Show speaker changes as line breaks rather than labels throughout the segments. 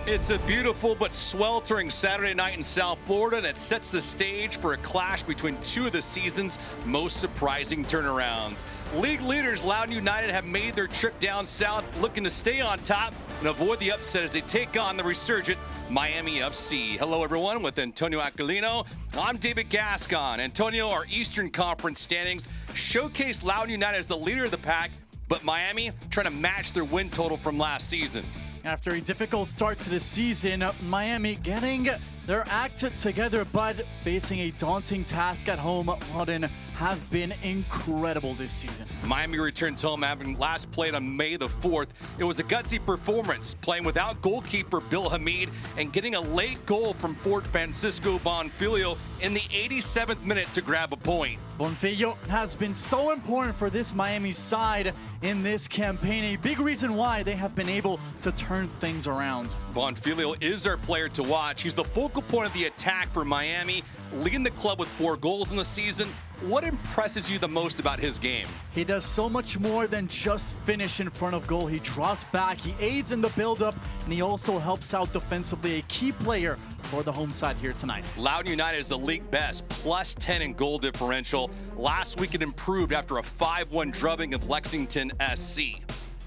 It's a beautiful but sweltering Saturday night in South Florida, and it sets the stage for a clash between two of the season's most surprising turnarounds. League leaders Loudoun United have made their trip down south, looking to stay on top and avoid the upset as they take on the resurgent Miami FC. Hello, everyone. With Antonio Aquilino, I'm David Gascon. Antonio, our Eastern Conference standings showcase Loudoun United as the leader of the pack, but Miami trying to match their win total from last season.
After a difficult start to the season, Miami getting their act together, but facing a daunting task at home. Loudoun have been incredible this season.
Miami returns home having last played on May the 4th. It was a gutsy performance, playing without goalkeeper Bill Hamid and getting a late goal from Fort Francisco Bonfilio in the 87th minute to grab a point.
Bonfilio has been so important for this Miami side in this campaign, a big reason why they have been able to turn things around.
Bonfilio is our player to watch. He's the focal point of the attack for Miami, leading the club with 4 goals in the season. What impresses you the most about his game?
He does so much more than just finish in front of goal. He draws back, he aids in the build-up, and he also helps out defensively, a key player for the home side here tonight.
Loudoun United is the league best, +10 in goal differential. Last week it improved after a 5-1 drubbing of Lexington SC.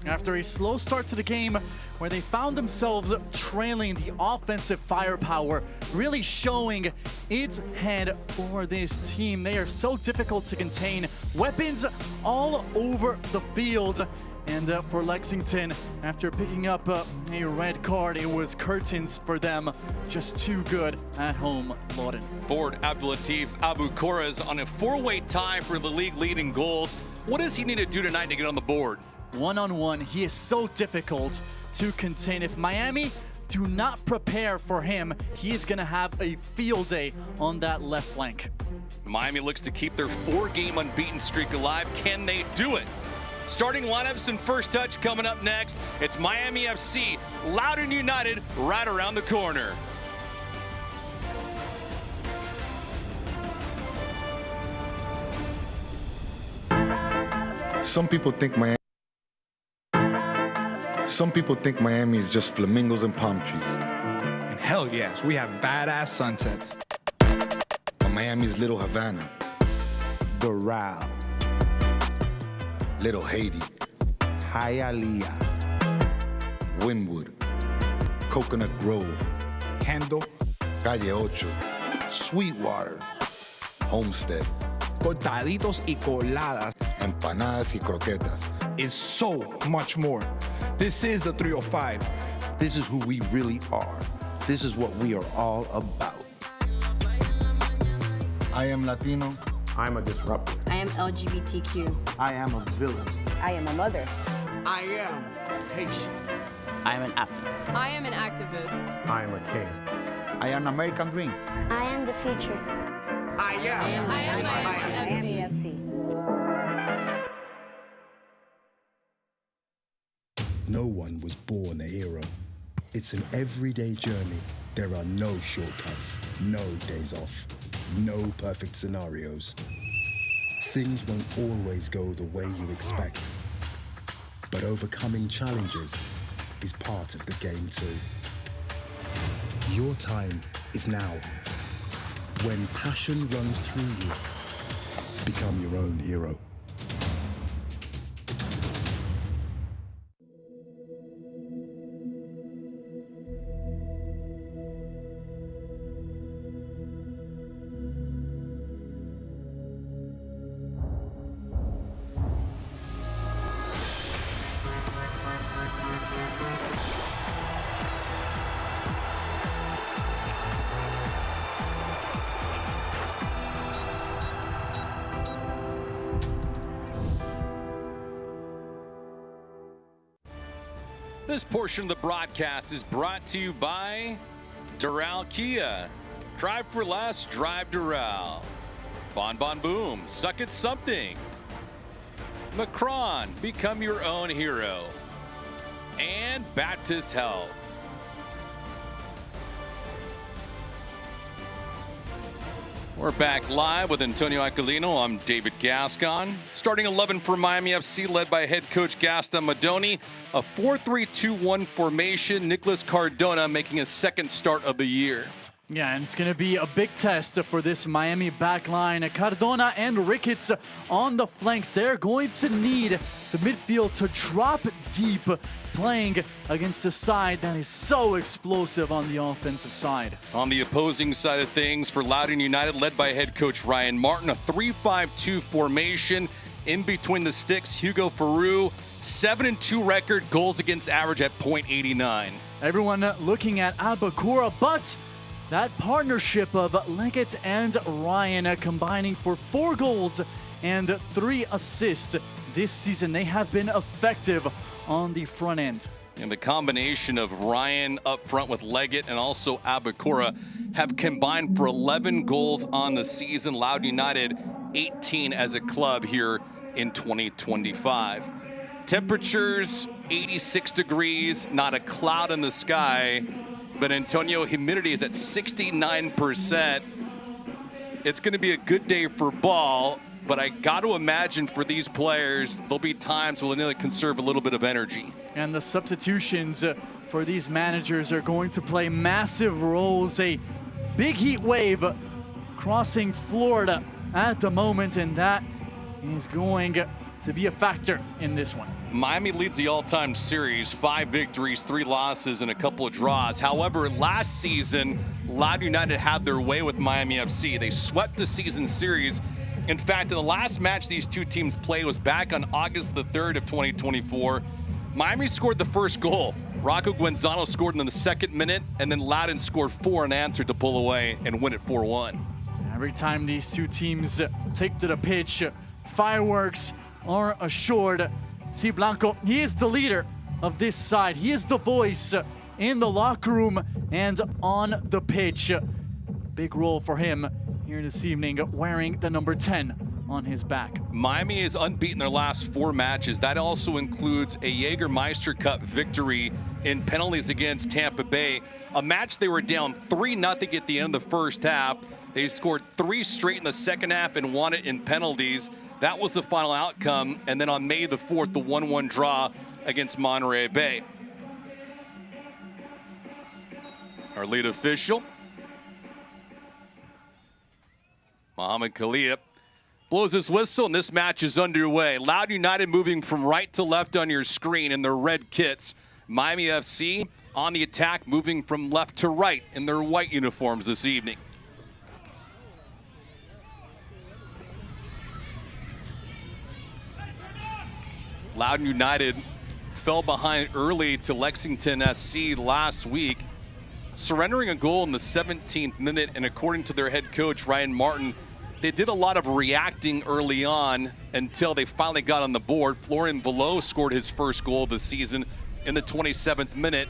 After a slow start to the game where they found themselves trailing, the offensive firepower really showing its head for this team. They are so difficult to contain. Weapons all over the field. And for Lexington, after picking up a red card, it was curtains for them. Just too good at home, Loudoun.
Forward Abdulatif Abukora is on a 4-way tie for the league lead in goals. What does he need to do tonight to get on the board?
One-on-one, he is so difficult to contain. If Miami do not prepare for him, he is going to have a field day on that left flank.
Miami looks to keep their 4-game unbeaten streak alive. Can they do it? Starting lineups and first touch coming up next. It's Miami FC, Loudoun United right around the corner.
Some people think Miami is just flamingos and palm trees.
And hell yes, we have badass sunsets.
But Miami's Little Havana,
Doral,
Little Haiti,
Hialeah,
Wynwood, Coconut Grove,
Kendall,
Calle Ocho,
Sweetwater,
Homestead,
cortaditos y coladas
empanadas y croquetas.
is so much more. This is the 305.
This is who we really are. This is what we are all about.
I am Latino.
I'm a disruptor.
I am LGBTQ.
I am a villain.
I am a mother.
I am Haitian.
I am an athlete.
I am an activist.
I am a king.
I am American Dream.
I am the future.
I am
Miami FC.
No one was born a hero. It's an everyday journey. There are no shortcuts, no days off, no perfect scenarios. Things won't always go the way you expect. But overcoming challenges is part of the game too. Your time is now. When passion runs through you, become your own hero.
This portion of the broadcast is brought to you by Doral Kia. Drive for less, drive Doral. Bon Bon Boom, suck at something. Macron, become your own hero. And Baptist Health. We're back live with Antonio Aquilino. I'm David Gascon. Starting 11 for Miami FC, led by head coach Gaston Madoni. A 4-3-2-1 formation. Nicholas Cardona making his second start of the year.
Yeah, and it's going to be a big test for this Miami backline. Cardona and Ricketts on the flanks. They're going to need the midfield to drop deep, playing against a side that is so explosive on the offensive side.
On the opposing side of things for Loudoun United, led by head coach Ryan Martin, a 3-5-2 formation. In between the sticks, Hugo Farou, 7-2 record, goals against average at .89.
Everyone looking at Abakura, but that partnership of Leggett and Ryan combining for 4 goals and 3 assists this season. They have been effective on the front end.
And the combination of Ryan up front with Leggett and also Abakura have combined for 11 goals on the season. Loudoun United 18 as a club here in 2025. Temperatures 86 degrees, not a cloud in the sky. But Antonio, humidity is at 69%. It's going to be a good day for ball, but I got to imagine for these players, there'll be times where they need to conserve a little bit of energy.
And the substitutions for these managers are going to play massive roles. A big heat wave crossing Florida at the moment, and that is going to be a factor in this one.
Miami leads the all-time series, 5 victories, 3 losses, and a couple of draws. However, last season, Loudoun United had their way with Miami FC. They swept the season series. In fact, in the last match these two teams played was back on August the 3rd of 2024. Miami scored the first goal. Rocco Guenzano scored in the 2nd minute, and then Loudoun scored 4 in answer to pull away and win it 4-1.
Every time these two teams take to the pitch, fireworks are assured. See, Blanco, he is the leader of this side. He is the voice in the locker room and on the pitch. Big role for him here this evening, wearing the number 10 on his back.
Miami is unbeaten their last 4 matches. That also includes a Jägermeister Cup victory in penalties against Tampa Bay. A match they were down 3-0 at the end of the first half. They scored 3 straight in the second half and won it in penalties. That was the final outcome. And then on May the 4th, the 1-1 draw against Monterey Bay. Our lead official, Mohamed Khalid, blows his whistle, and this match is underway. Loudoun United moving from right to left on your screen in their red kits. Miami FC on the attack, moving from left to right in their white uniforms this evening. Loudoun United fell behind early to Lexington SC last week, surrendering a goal in the 17th minute, and according to their head coach, Ryan Martin, they did a lot of reacting early on until they finally got on the board. Florian Below scored his first goal of the season in the 27th minute,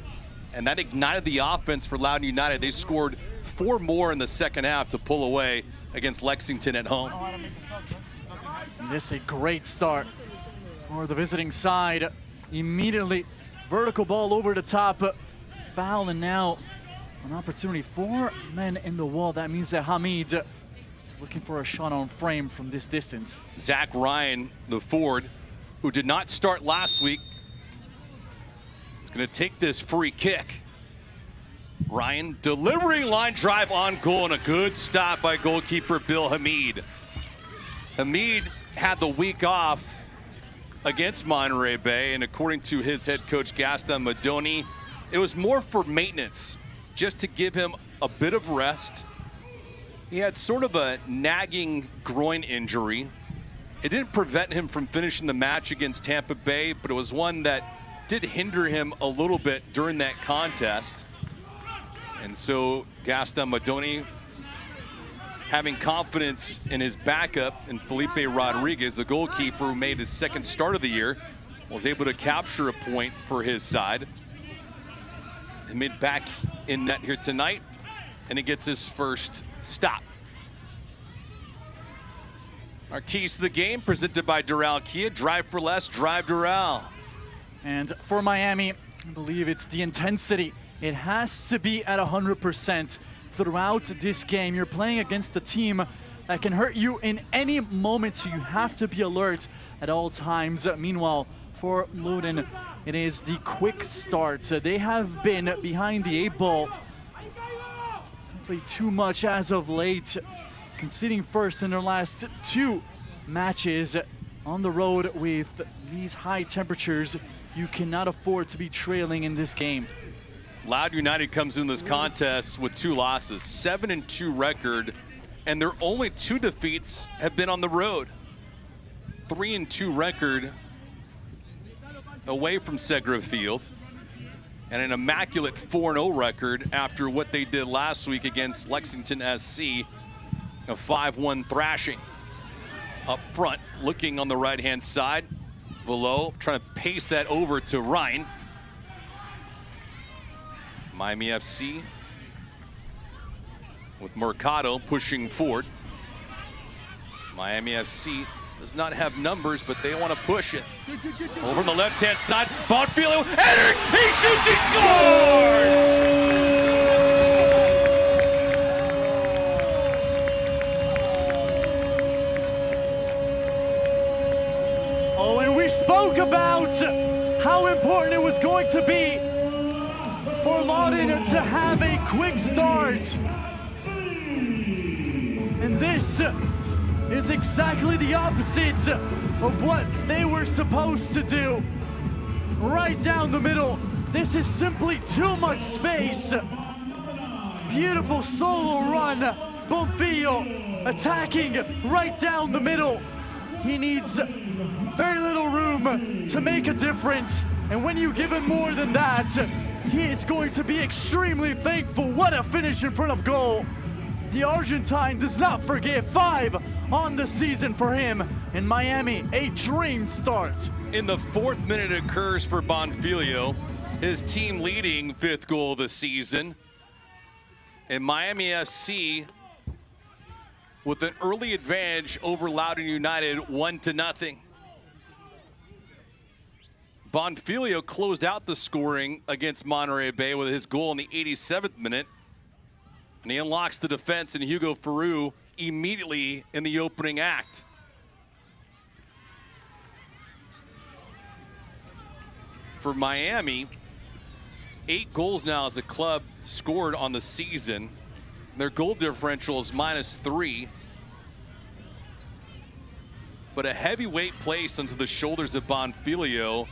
and that ignited the offense for Loudoun United. They scored 4 more in the second half to pull away against Lexington at home.
And this is a great start for the visiting side. Immediately, vertical ball over the top, foul, and now an opportunity. 4 men in the wall. That means that Hamid is looking for a shot on frame from this distance.
Zach Ryan, the forward, who did not start last week, is going to take this free kick. Ryan delivering line drive on goal, and a good stop by goalkeeper Bill Hamid. Hamid had the week off against Monterey Bay, and according to his head coach Gaston Madoni, it was more for maintenance, just to give him a bit of rest. He had sort of a nagging groin injury. It didn't prevent him from finishing the match against Tampa Bay, but it was one that did hinder him a little bit during that contest. And so Gaston Madoni, having confidence in his backup in Felipe Rodriguez, the goalkeeper who made his second start of the year, was able to capture a point for his side. Hamid back in net here tonight, and he gets his first stop. Our keys to the game presented by Doral Kia. Drive for less, drive Doral.
And for Miami, I believe it's the intensity it has to be at 100% throughout this game. You're playing against a team that can hurt you in any moment, so you have to be alert at all times. Meanwhile, for Loudoun, it is the quick start. They have been behind the 8 ball simply too much as of late, conceding first in their last 2 matches on the road. With these high temperatures, you cannot afford to be trailing in this game.
Loudoun United comes in this contest with 2 losses, 7-2 record, and their only 2 defeats have been on the road. 3-2 record away from Segra Field, and an immaculate 4-0 record after what they did last week against Lexington SC, a 5-1 thrashing. Up front, looking on the right-hand side, below, trying to pace that over to Ryan. Miami FC with Mercado pushing forward. Miami FC does not have numbers, but they want to push it. Over on the left-hand side, Bonfilio enters, he shoots, he scores!
Oh, and we spoke about how important it was going to be for Loudoun to have a quick start. And this is exactly the opposite of what they were supposed to do. Right down the middle. This is simply too much space. Beautiful solo run. Bonfilio attacking right down the middle. He needs very little room to make a difference. And when you give him more than that, he is going to be extremely thankful. What a finish in front of goal. The Argentine does not forget. 5 on the season for him. In Miami, a dream start.
In the 4th minute it occurs for Bonfilio, his team leading 5th goal of the season. And Miami FC with an early advantage over Loudoun United, 1-0. Bonfilio closed out the scoring against Monterey Bay with his goal in the 87th minute. And he unlocks the defense in Hugo Ferrou immediately in the opening act. For Miami, 8 goals now as a club scored on the season. Their goal differential is -3. But a heavy weight placed onto the shoulders of Bonfilio,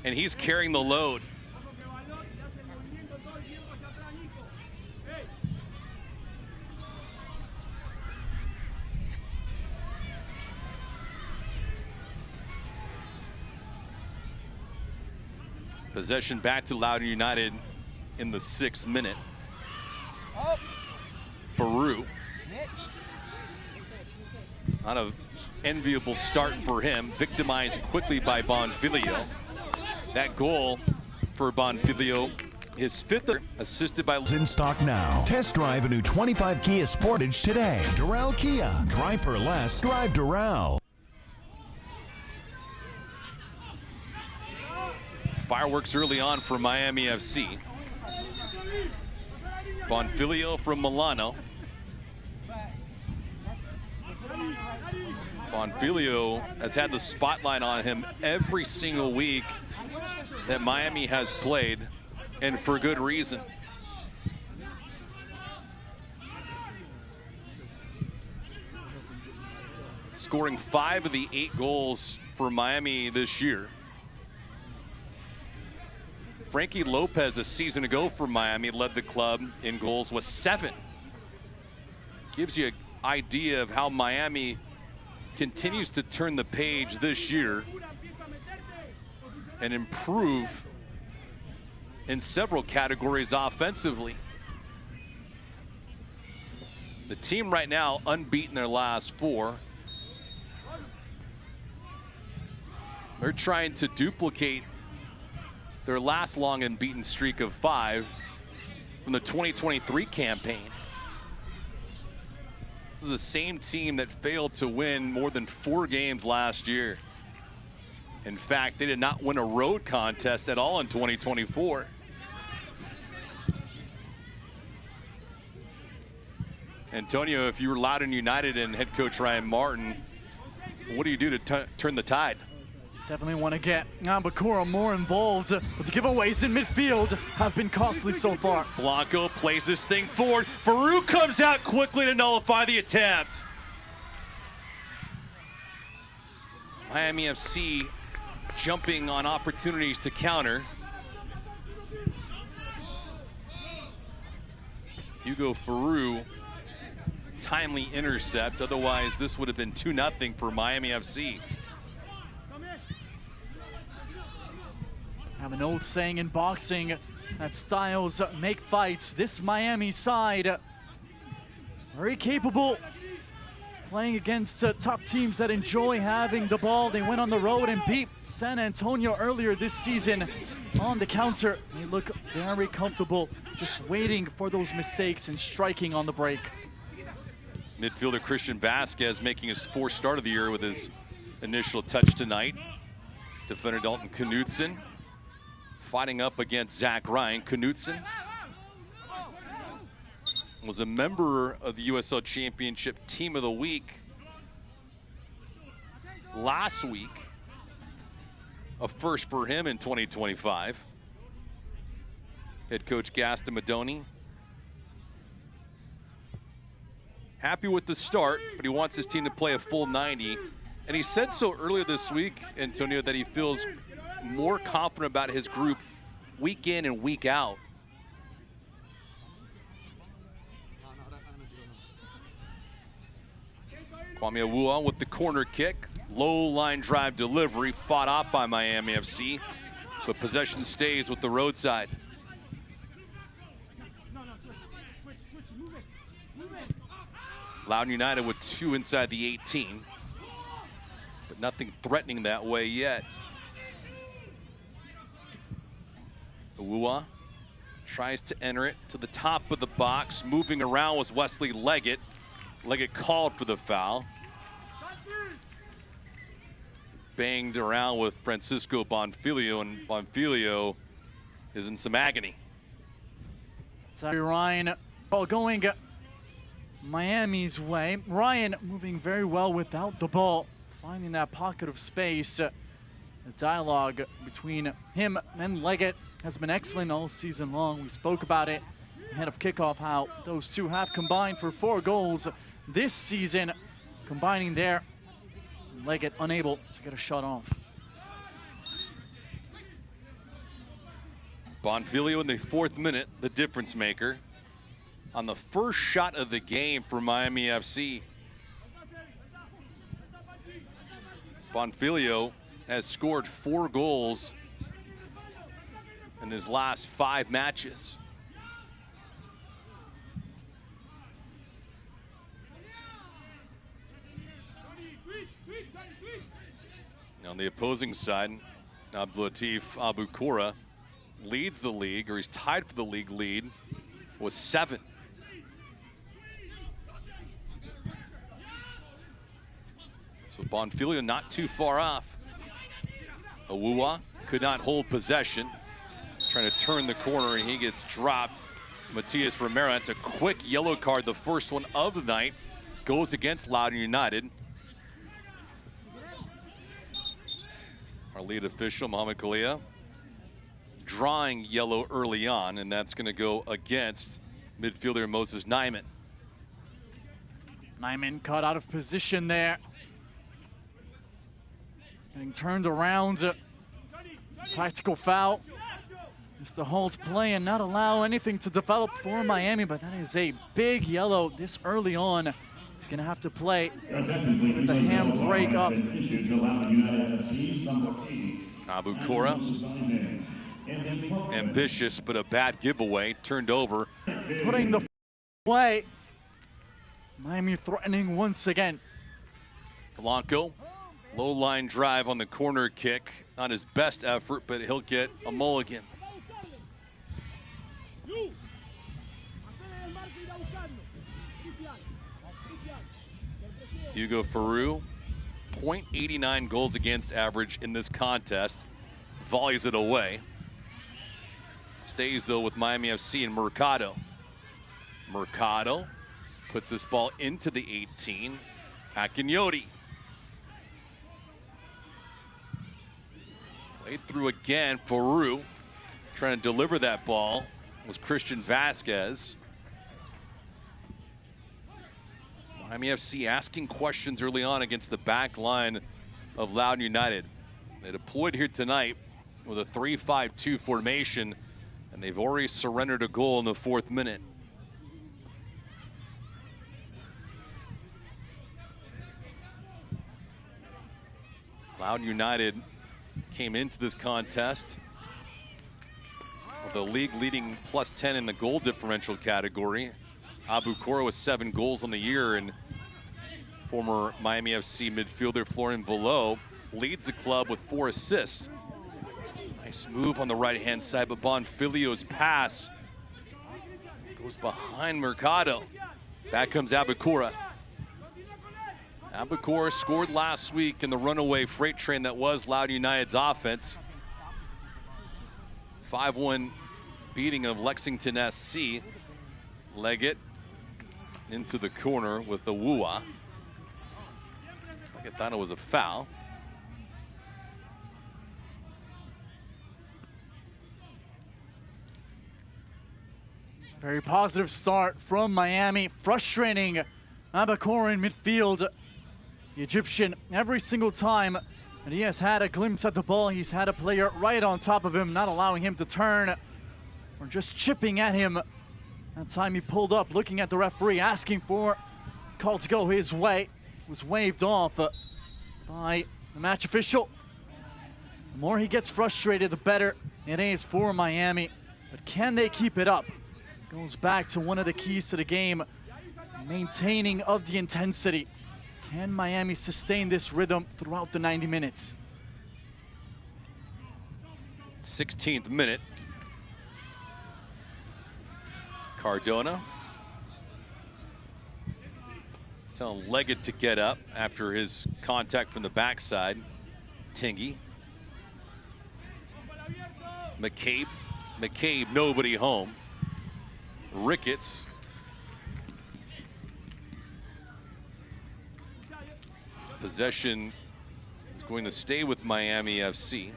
and he's carrying the load. Possession back to Loudoun United in the 6th minute. Ferrou. Not an enviable start for him. Victimized quickly by Bonfilio. That goal for Bonfilio, his 5th, assisted by...
In stock now. Test drive a new 25 Kia Sportage today. Doral Kia. Drive for less. Drive Doral.
Fireworks early on for Miami FC. Bonfilio from Milano. Bonfilio has had the spotlight on him every single week that Miami has played, and for good reason. Scoring 5 of the 8 goals for Miami this year. Frankie Lopez, a season ago for Miami, led the club in goals with 7. Gives you an idea of how Miami continues to turn the page this year and improve in several categories offensively. The team right now unbeaten their last 4. They're trying to duplicate their last long unbeaten streak of 5 from the 2023 campaign. This is the same team that failed to win more than 4 games last year. In fact, they did not win a road contest at all in 2024. Antonio, if you were Loudoun United and head coach Ryan Martin, what do you do to turn the tide?
Definitely want to get Bakura more involved, but the giveaways in midfield have been costly so far.
Blanco plays this thing forward. Farouk comes out quickly to nullify the attempt. Miami FC jumping on opportunities to counter. Hugo Farouk, timely intercept. Otherwise, this would have been 2-0 for Miami FC.
I have an old saying in boxing that styles make fights. This Miami side, very capable, playing against top teams that enjoy having the ball. They went on the road and beat San Antonio earlier this season on the counter. They look very comfortable, just waiting for those mistakes and striking on the break.
Midfielder Christian Vasquez making his 4th start of the year with his initial touch tonight. Defender Dalton Knudsen fighting up against Zach Ryan. Knudsen was a member of the USL Championship Team of the Week last week. A first for him in 2025. Head coach Gaston Madoni happy with the start, but he wants his team to play a full 90. And he said so earlier this week, Antonio, that he feels more confident about his group week in and week out. Kwame Awuah with the corner kick. Low line drive delivery, fought off by Miami FC, but possession stays with the roadside. Loudoun United with 2 inside the 18, but nothing threatening that way yet. Awuah tries to enter it to the top of the box. Moving around was Wesley Leggett. Leggett called for the foul. Banged around with Francisco Bonfilio, and Bonfilio is in some agony.
Sorry, Ryan, ball going Miami's way. Ryan moving very well without the ball, finding that pocket of space. The dialogue between him and Leggett has been excellent all season long. We spoke about it ahead of kickoff, how those two have combined for 4 goals this season, combining there. Leggett unable to get a shot off.
Bonfilio in the 4th minute, the difference maker, on the first shot of the game for Miami FC. Bonfilio has scored 4 goals in his last 5 matches. On the opposing side, Abdulatif Abukora leads the league, or he's tied for the league lead, with 7. So Bonfilio not too far off. Awuah could not hold possession. Trying to turn the corner, and he gets dropped. Matias Romero, that's a quick yellow card, the first one of the night, goes against Loudoun United. Our lead official, Mohamed Kalia, drawing yellow early on, and that's going to go against midfielder Moses Nyman.
Nyman caught out of position there. Getting turned around. Tactical foul. Just to hold play and not allow anything to develop for Miami, but that is a big yellow this early on. He's going to have to play with the handbrake up.
Abukora, ambitious, but a bad giveaway, turned over.
Putting the play. Miami threatening once again.
Blanco, low line drive on the corner kick. Not his best effort, but he'll get a mulligan. Hugo Farouk, .89 goals against average in this contest. Volleys it away. Stays though with Miami FC and Mercado. Mercado Puts this ball into the 18. Akinyoti. Played through again. Peru trying to deliver that ball was Christian Vasquez. Miami FC asking questions early on against the back line of Loudoun United. They deployed here tonight with a 3-5-2 formation, and they've already surrendered a goal in the 4th minute. Loudoun United came into this contest with the league leading +10 in the goal differential category. Abu Kora with 7 goals on the year, and former Miami FC midfielder Florian Velo leads the club with 4 assists. Nice move on the right-hand side, but Bonfilio's pass goes behind Mercado. Back comes Abu Kora. Abu Kora scored last week in the runaway freight train that was Loudoun United's offense. 5-1 beating of Lexington SC. Leggett into the corner with the Wua. I thought it was a foul.
Very positive start from Miami. Frustrating Abu Kora in midfield. The Egyptian, every single time that he has had a glimpse at the ball, he's had a player right on top of him, not allowing him to turn or just chipping at him. That time he pulled up, looking at the referee, asking for a call to go his way. It was waved off by the match official. The more he gets frustrated, the better it is for Miami. But can they keep it up? Goes back to one of the keys to the game, maintaining of the intensity. Can Miami sustain this rhythm throughout the 90 minutes?
16th minute. Cardona telling Leggett to get up after his contact from the backside. Tingy. McCabe, nobody home. Ricketts. Possession is going to stay with Miami FC.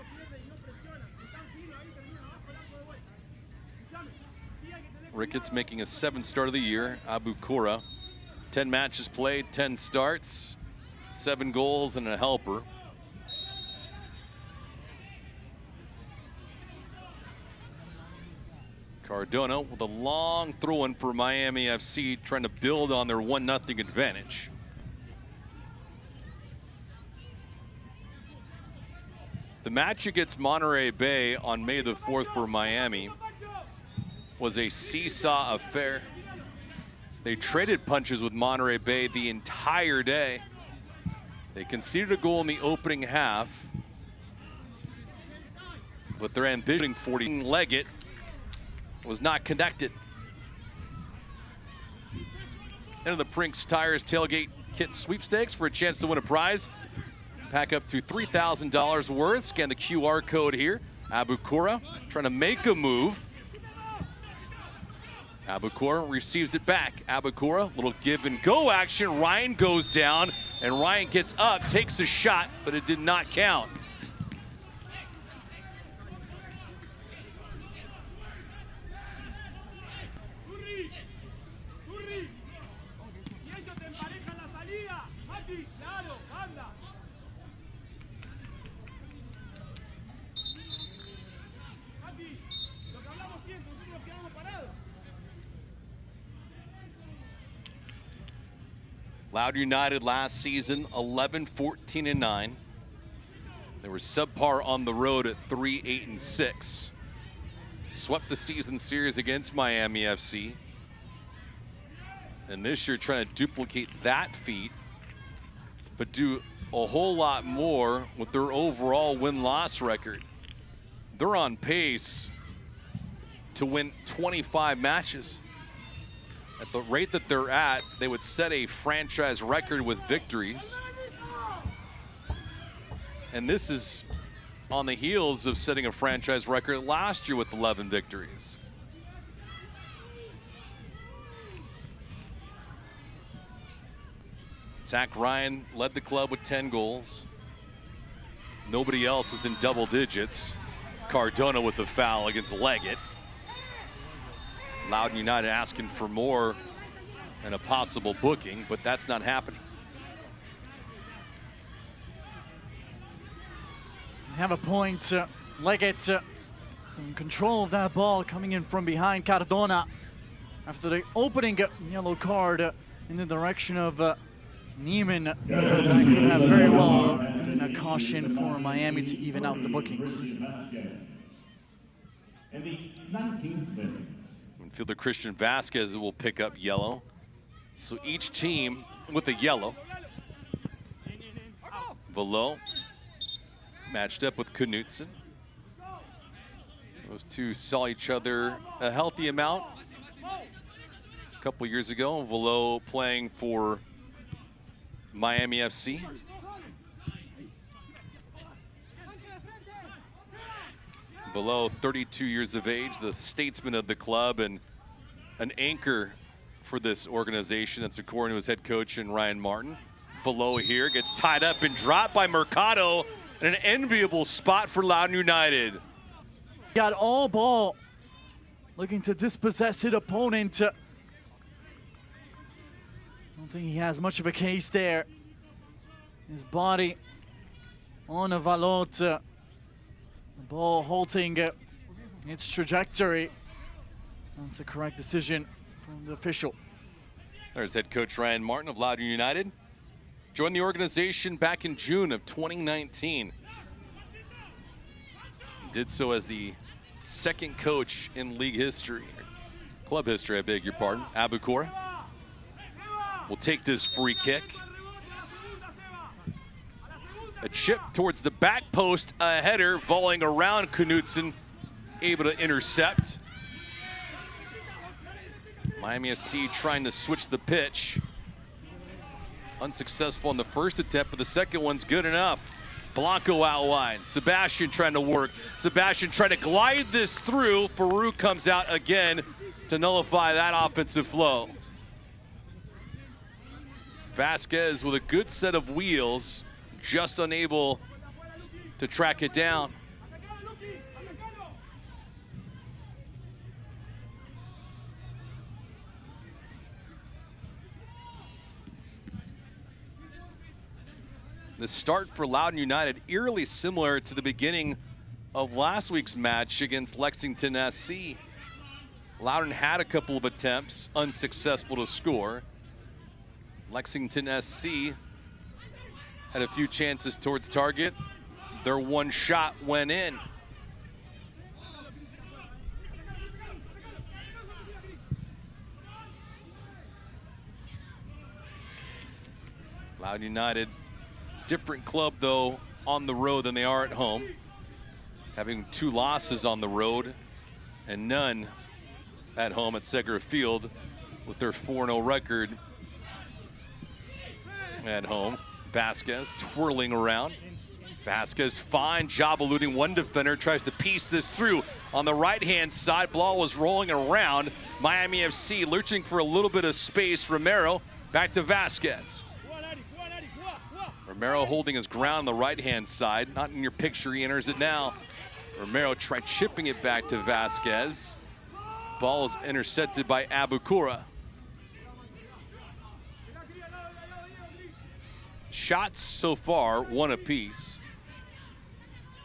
Ricketts making a 7th start of the year. Abu Kora, 10 matches played, 10 starts, 7 goals and a helper. Cardona with a long throw-in for Miami FC, trying to build on their 1-0 advantage. The match against Monterey Bay on May the 4th for Miami was a seesaw affair. They traded punches with Monterey Bay the entire day. They conceded a goal in the opening half, but their ambition 40 Leggett was not connected. Into the Prinks Tires Tailgate Kit Sweepstakes for a chance to win a prize. Pack up to $3,000 worth. Scan the QR code here. Abu Kora trying to make a move. Abu Kora receives it back. Abu Kora, little give and go action. Ryan goes down and Ryan gets up, takes a shot, but it did not count. Loudoun United last season, 11-14-9. They were subpar on the road at 3-8-6. Swept the season series against Miami FC. And this year trying to duplicate that feat, but do a whole lot more with their overall win-loss record. They're on pace to win 25 matches. At the rate that they're at, they would set a franchise record with victories. And this is on the heels of setting a franchise record last year with 11 victories. Zach Ryan led the club with 10 goals. Nobody else was in double digits. Cardona with the foul against Leggett. Loudoun United asking for more and a possible booking, but that's not happening.
Have a point. Leggett, some control of that ball coming in from behind Cardona after the opening yellow card in the direction of Neiman. That could have very well been a caution for Miami to even out the bookings.
Midfielder Christian Vasquez will pick up yellow. So each team with a yellow. Below, matched up with Knutson. Those two saw each other a healthy amount a couple years ago. Velo playing for Miami FC. Velo, 32 years of age, the statesman of the club and an anchor for this organization. That's according to his head coach and Ryan Martin. Velo here gets tied up and dropped by Mercado in an enviable spot for Loudoun United.
Got all ball, looking to dispossess his opponent. I don't think he has much of a case there. His body on a Valot. The ball halting its trajectory. That's the correct decision from the official.
There's head coach Ryan Martin of Loudoun United. Joined the organization back in June of 2019. Did so as the second coach in league history, club history, I beg your pardon. Abukora will take this free kick. A chip towards the back post, a header volleying around Knutson, able to intercept. Miami FC trying to switch the pitch. Unsuccessful on the first attempt, but the second one's good enough. Blanco out wide. Sebastian trying to work. Sebastian trying to glide this through. Farouk comes out again to nullify that offensive flow. Vasquez with a good set of wheels, just unable to track it down. The start for Loudoun United eerily similar to the beginning of last week's match against Lexington SC. Loudoun had a couple of attempts, unsuccessful to score. Lexington SC had a few chances towards target. Their one shot went in. Loudoun United, different club though on the road than they are at home. Having 2 losses on the road and none at home at Segra Field with their 4-0 record at home. Vasquez twirling around. Vasquez, fine job eluding one defender, tries to piece this through on the right-hand side. Ball was rolling around. Miami FC lurching for a little bit of space. Romero back to Vasquez. Romero holding his ground on the right-hand side. Not in your picture, he enters it now. Romero tried chipping it back to Vasquez. Ball is intercepted by Abukura. Shots so far, 1 apiece.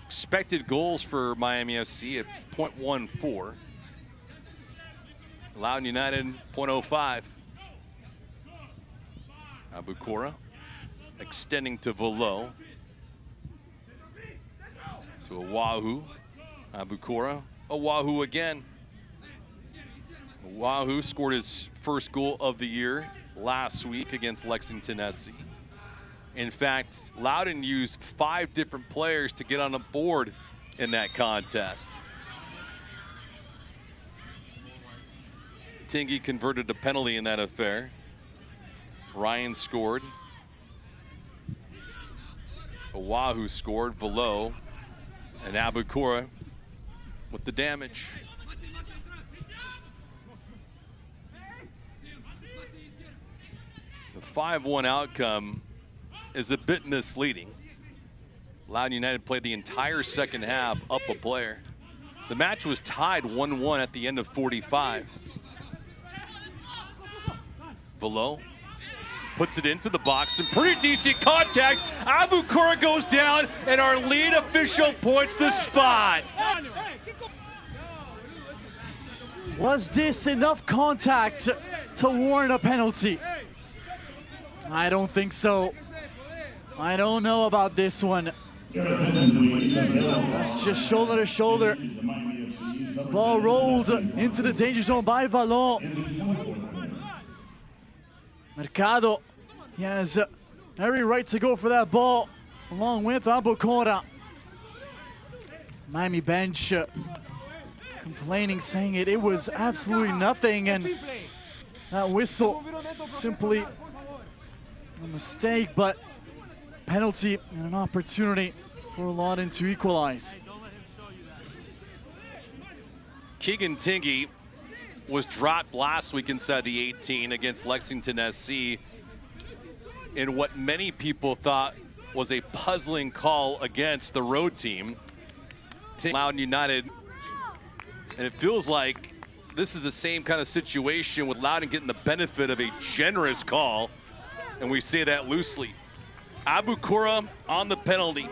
Expected goals for Miami FC at 0.14. Loudoun United, 0.05. Abukura extending to Velo. To Oahu. Abukura. Oahu again. Oahu scored his first goal of the year last week against Lexington SC. In fact, Loudoun used 5 different players to get on the board in that contest. Tingy converted a penalty in that affair. Ryan scored. Oahu scored, Velo, and Abukura with the damage. The 5-1 outcome is a bit misleading. Loudoun United played the entire second half up a player. The match was tied 1-1 at the end of 45. Below puts it into the box, some pretty decent contact. Abukura goes down, and our lead official points the spot.
Was this enough contact to warrant a penalty? I don't think so. I don't know about this one. That's just shoulder to shoulder. Ball rolled into the danger zone by Vallon. Mercado, he has every right to go for that ball, along with Abukora. Miami bench complaining, saying it was absolutely nothing, and that whistle simply a mistake, but penalty and an opportunity for Loudoun to equalize.
Keegan Tingey was dropped last week inside the 18 against Lexington SC in what many people thought was a puzzling call against the road team, Loudoun United. And it feels like this is the same kind of situation with Loudoun getting the benefit of a generous call, and we say that loosely. Abukura on the penalty.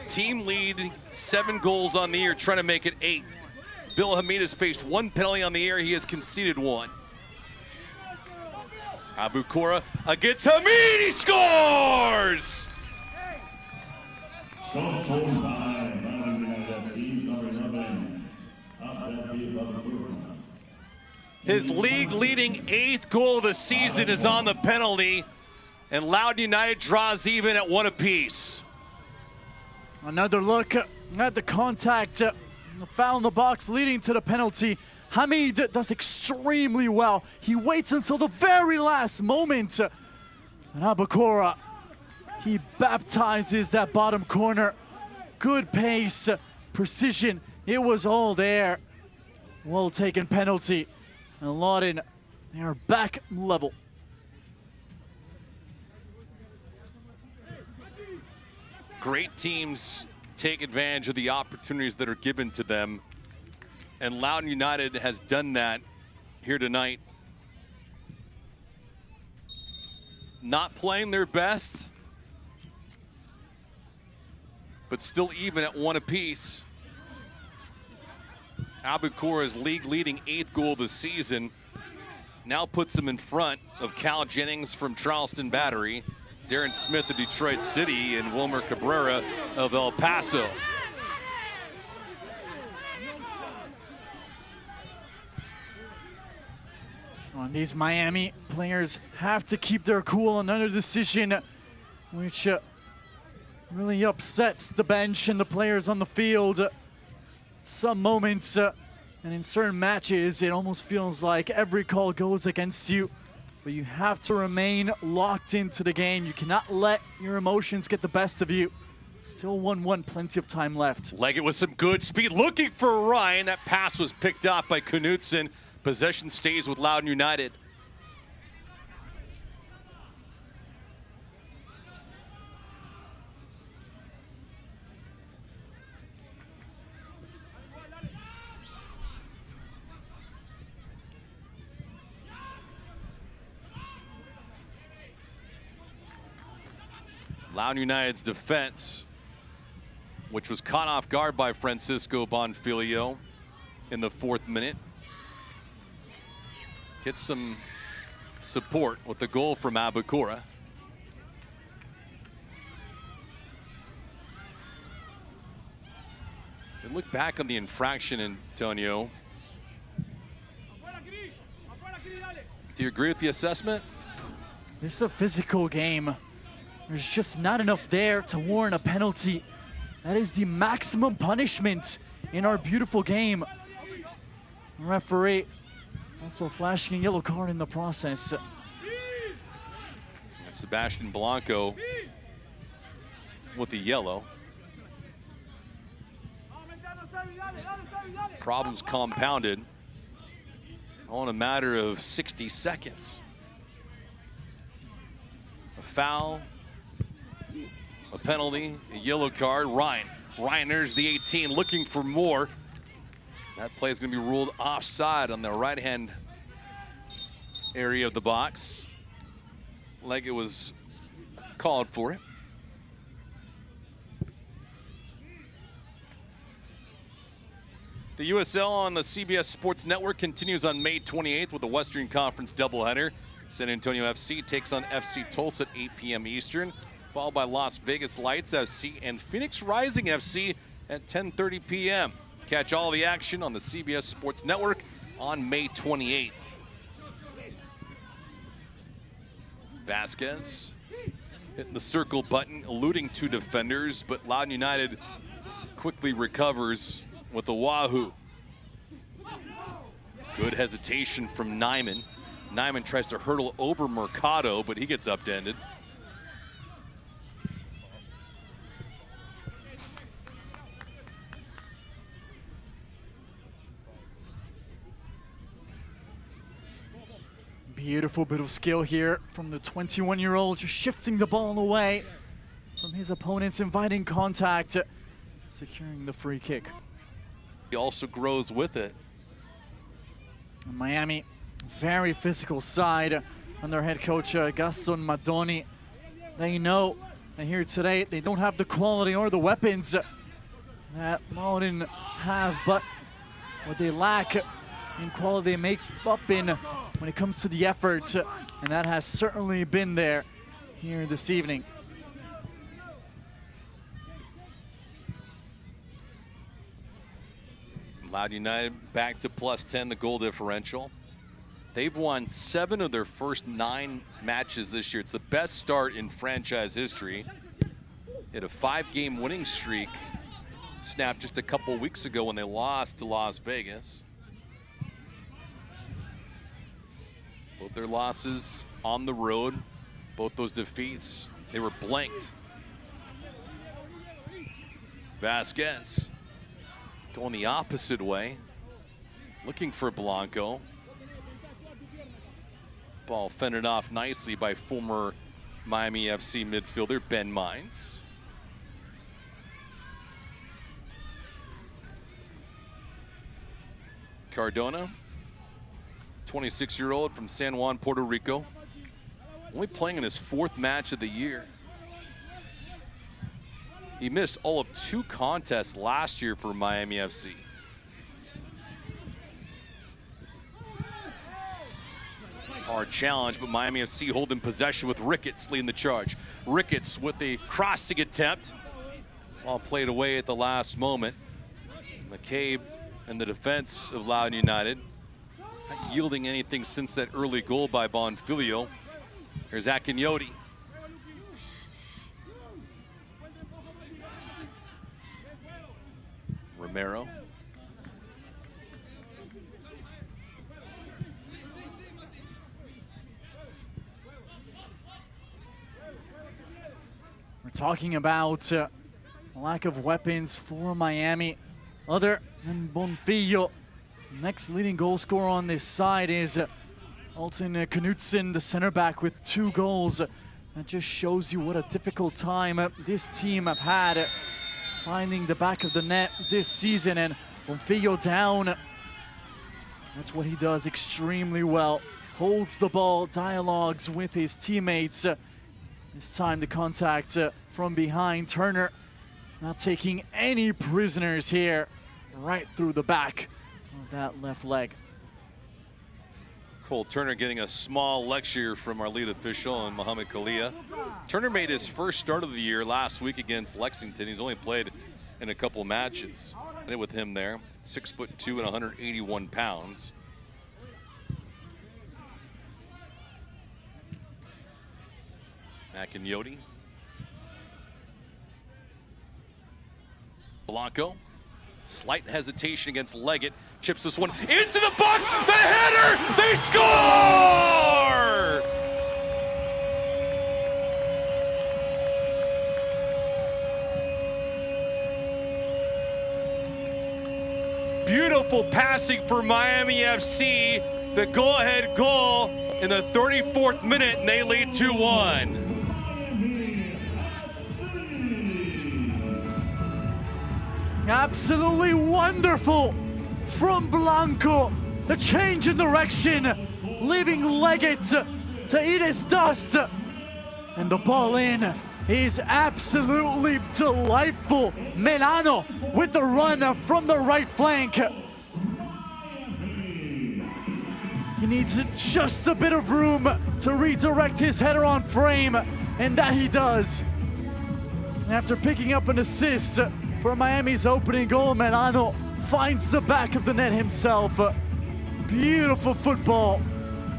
Team lead, 7 goals on the year, trying to make it 8. Bill Hamid has faced 1 penalty on the year. He has conceded 1. Abukura against Hamid, he scores! His league-leading 8th goal of the season is on the penalty, and Loudoun United draws even at 1 apiece.
Another look at the contact, the foul in the box leading to the penalty. Hamid does extremely well. He waits until the very last moment. And Abukora, he baptizes that bottom corner. Good pace, precision, it was all there. Well taken penalty. And Loudoun, they are back level.
Great teams take advantage of the opportunities that are given to them, and Loudoun United has done that here tonight. Not playing their best, but still even at 1 apiece. Abukura's league-leading 8th goal of the season now puts him in front of Cal Jennings from Charleston Battery, Darren Smith of Detroit City, and Wilmer Cabrera of El Paso.
Well, these Miami players have to keep their cool. Another decision which really upsets the bench and the players on the field. Some moments and in certain matches, it almost feels like every call goes against you. But you have to remain locked into the game. You cannot let your emotions get the best of you. Still 1-1, plenty of time left.
Leggett with some good speed, looking for Ryan. That pass was picked up by Knutson. Possession stays with Loudoun United. Loudoun United's defense, which was caught off guard by Francisco Bonfilio in the 4th minute, gets some support with the goal from Abukura. And look back on the infraction, Antonio. Do you agree with the assessment?
This is a physical game. There's just not enough there to warrant a penalty. That is the maximum punishment in our beautiful game. Referee also flashing a yellow card in the process.
Sebastian Blanco with the yellow. Problems compounded all in a matter of 60 seconds. A foul, a penalty, a yellow card. Ryan enters the 18 looking for more. That play is going to be ruled offside on the right-hand area of the box. Leggett was called for it. The USL on the CBS Sports Network continues on May 28th with the Western Conference doubleheader. San Antonio FC takes on FC Tulsa at 8 p.m. Eastern, followed by Las Vegas Lights FC and Phoenix Rising FC at 10:30 p.m. Catch all the action on the CBS Sports Network on May 28th. Vasquez hitting the circle button, eluding two defenders, but Loudoun United quickly recovers with the Wahoo. Good hesitation from Nyman. Nyman tries to hurdle over Mercado, but he gets upended.
Beautiful bit of skill here from the 21-year-old, just shifting the ball away from his opponents, inviting contact, securing the free kick.
He also grows with it.
And Miami, very physical side under head coach Gaston Madoni. They know that here today they don't have the quality or the weapons that Loudoun have, but what they lack in quality they make up in when it comes to the effort, and that has certainly been there here this evening.
Loudoun United back to +10, the goal differential. They've won 7 of their first 9 matches this year. It's the best start in franchise history. They had a 5-game winning streak snapped just a couple weeks ago when they lost to Las Vegas. Both their losses on the road, both those defeats, they were blanked. Vasquez going the opposite way, looking for Blanco. Ball fended off nicely by former Miami FC midfielder Ben Mines. Cardona, 26-year-old from San Juan, Puerto Rico, only playing in his 4th match of the year. He missed all of 2 contests last year for Miami FC. Hard challenge, but Miami FC holding possession with Ricketts leading the charge. Ricketts with the crossing attempt. Ball played away at the last moment. McCabe and the defense of Loudoun United not yielding anything since that early goal by Bonfilio. Here's Akinyoti. Romero.
We're talking about lack of weapons for Miami. Other than Bonfillo, next leading goal scorer on this side is Alton Knutsen, the center back, with 2 goals. That just shows you what a difficult time this team have had finding the back of the net this season, and Bonfillo down. That's what he does extremely well. Holds the ball, dialogues with his teammates. This time the contact from behind. Turner not taking any prisoners here, right through the back of that left leg.
Cole Turner getting a small lecture from our lead official and Mohamed Kalia. Turner made his first start of the year last week against Lexington. He's only played in a couple matches. I did with him there, 6'2" and 181 pounds. Akinyoti. Blanco. Slight hesitation against Leggett. Chips this one into the box. The header! They score! Beautiful passing for Miami FC. The go-ahead goal in the 34th minute, and they lead 2-1.
Absolutely wonderful from Blanco. The change in direction, leaving Leggett to eat his dust. And the ball in is absolutely delightful. Milano with the run from the right flank. He needs just a bit of room to redirect his header on frame, and that he does. And after picking up an assist for Miami's opening goal, Milano finds the back of the net himself. Beautiful football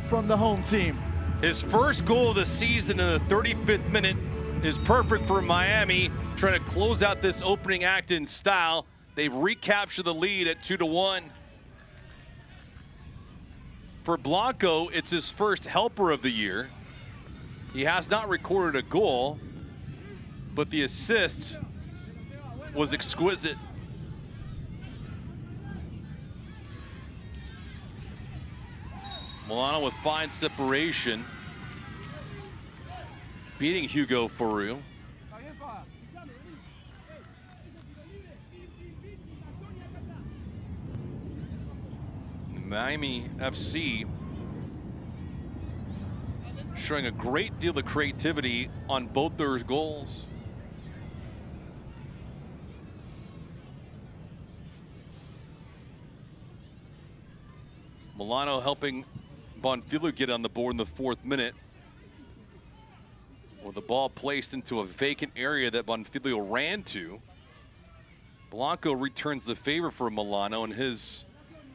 from the home team.
His first goal of the season in the 35th minute is perfect for Miami, trying to close out this opening act in style. They've recaptured the lead at 2-1. For Blanco, it's his first helper of the year. He has not recorded a goal, but the assist was exquisite. Milano with fine separation, beating Hugo Faru. Miami FC showing a great deal of creativity on both their goals. Milano helping Bonfilio get on the board in the 4th minute, with the ball placed into a vacant area that Bonfilio ran to. Blanco returns the favor for Milano, and his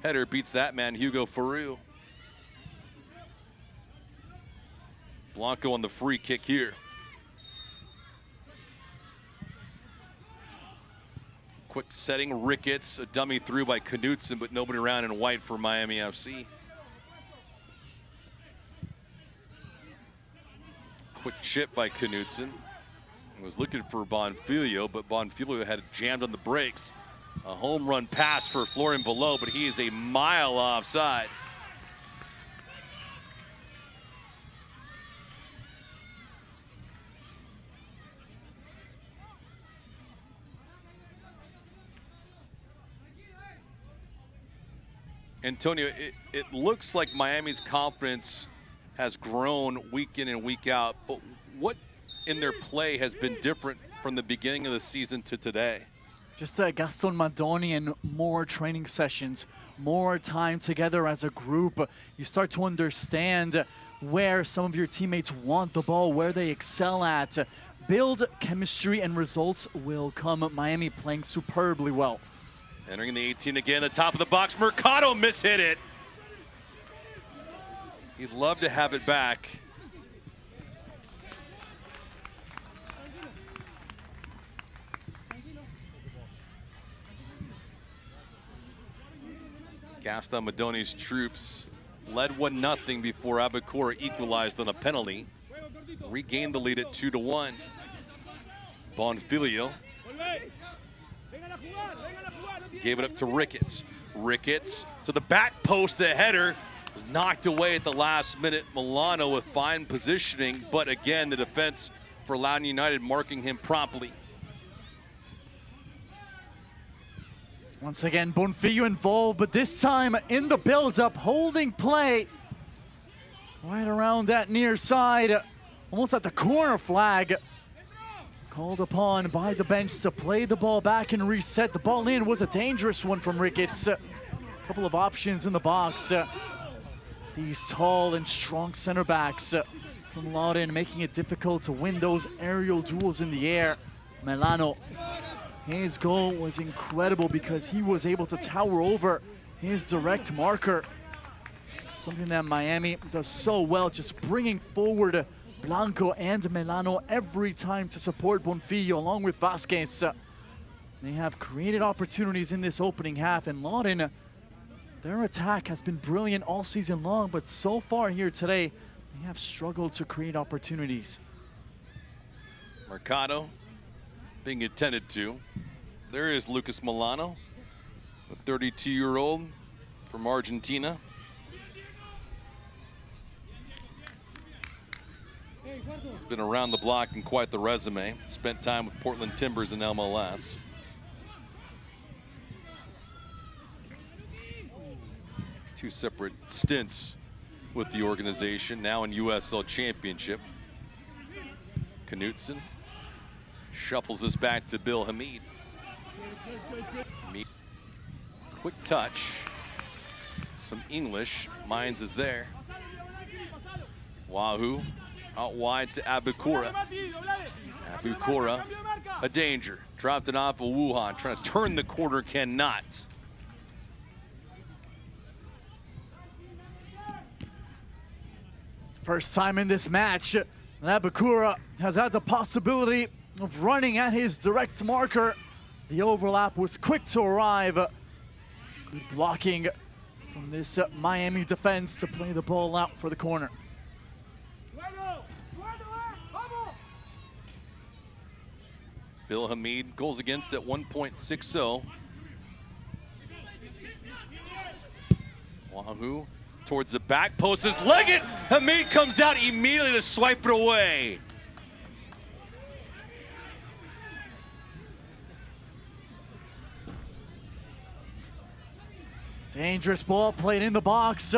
header beats that man, Hugo Faru. Blanco on the free kick here. Quick setting, Ricketts, a dummy through by Knutson, but nobody around in white for Miami FC. Quick chip by Knutson. Was looking for Bonfilio, but Bonfilio had jammed on the brakes. A home run pass for Florian Below, but he is a mile offside. Antonio, it looks like Miami's confidence has grown week in and week out, but what in their play has been different from the beginning of the season to today?
Just Gaston Madoni and more training sessions, more time together as a group. You start to understand where some of your teammates want the ball, where they excel at. Build chemistry and results will come. Miami playing superbly well.
Entering the 18 again, the top of the box, Mercado mishit it. He'd love to have it back. Gaston Madoni's troops led 1-0 before Abacora equalized on a penalty. Regained the lead at 2-1. Bonfilio gave it up to Ricketts. Ricketts to the back post, the header was knocked away at the last minute. Milano with fine positioning, but again, the defense for Loudoun United marking him promptly.
Once again, Bonfilio involved, but this time in the build-up, holding play right around that near side, almost at the corner flag. Called upon by the bench to play the ball back and reset. The ball in was a dangerous one from Ricketts. A couple of options in the box. These tall and strong center backs from Loudoun making it difficult to win those aerial duels in the air. Milano, his goal was incredible because he was able to tower over his direct marker. Something that Miami does so well, just bringing forward Blanco and Milano every time to support Bonfilio along with Vasquez. They have created opportunities in this opening half, and Loudoun, their attack has been brilliant all season long, but so far here today, they have struggled to create opportunities.
Mercado being attended to. There is Lucas Milano, a 32-year-old from Argentina. He's been around the block and quite the resume. Spent time with Portland Timbers in MLS. 2 separate stints with the organization, now in USL Championship. Knutson shuffles this back to Bill Hamid. Quick touch, some English, Mines is there. Wahoo out wide to Abukura. Abukura, a danger. Dropped it off of Wuhan, trying to turn the corner, cannot.
First time in this match, Abukura has had the possibility of running at his direct marker. The overlap was quick to arrive. Good blocking from this Miami defense to play the ball out for the corner.
Bill Hamid goals against at 1.60. Wahoo towards the back post, his leg it. Hamid comes out immediately to swipe it away.
Dangerous ball played in the box.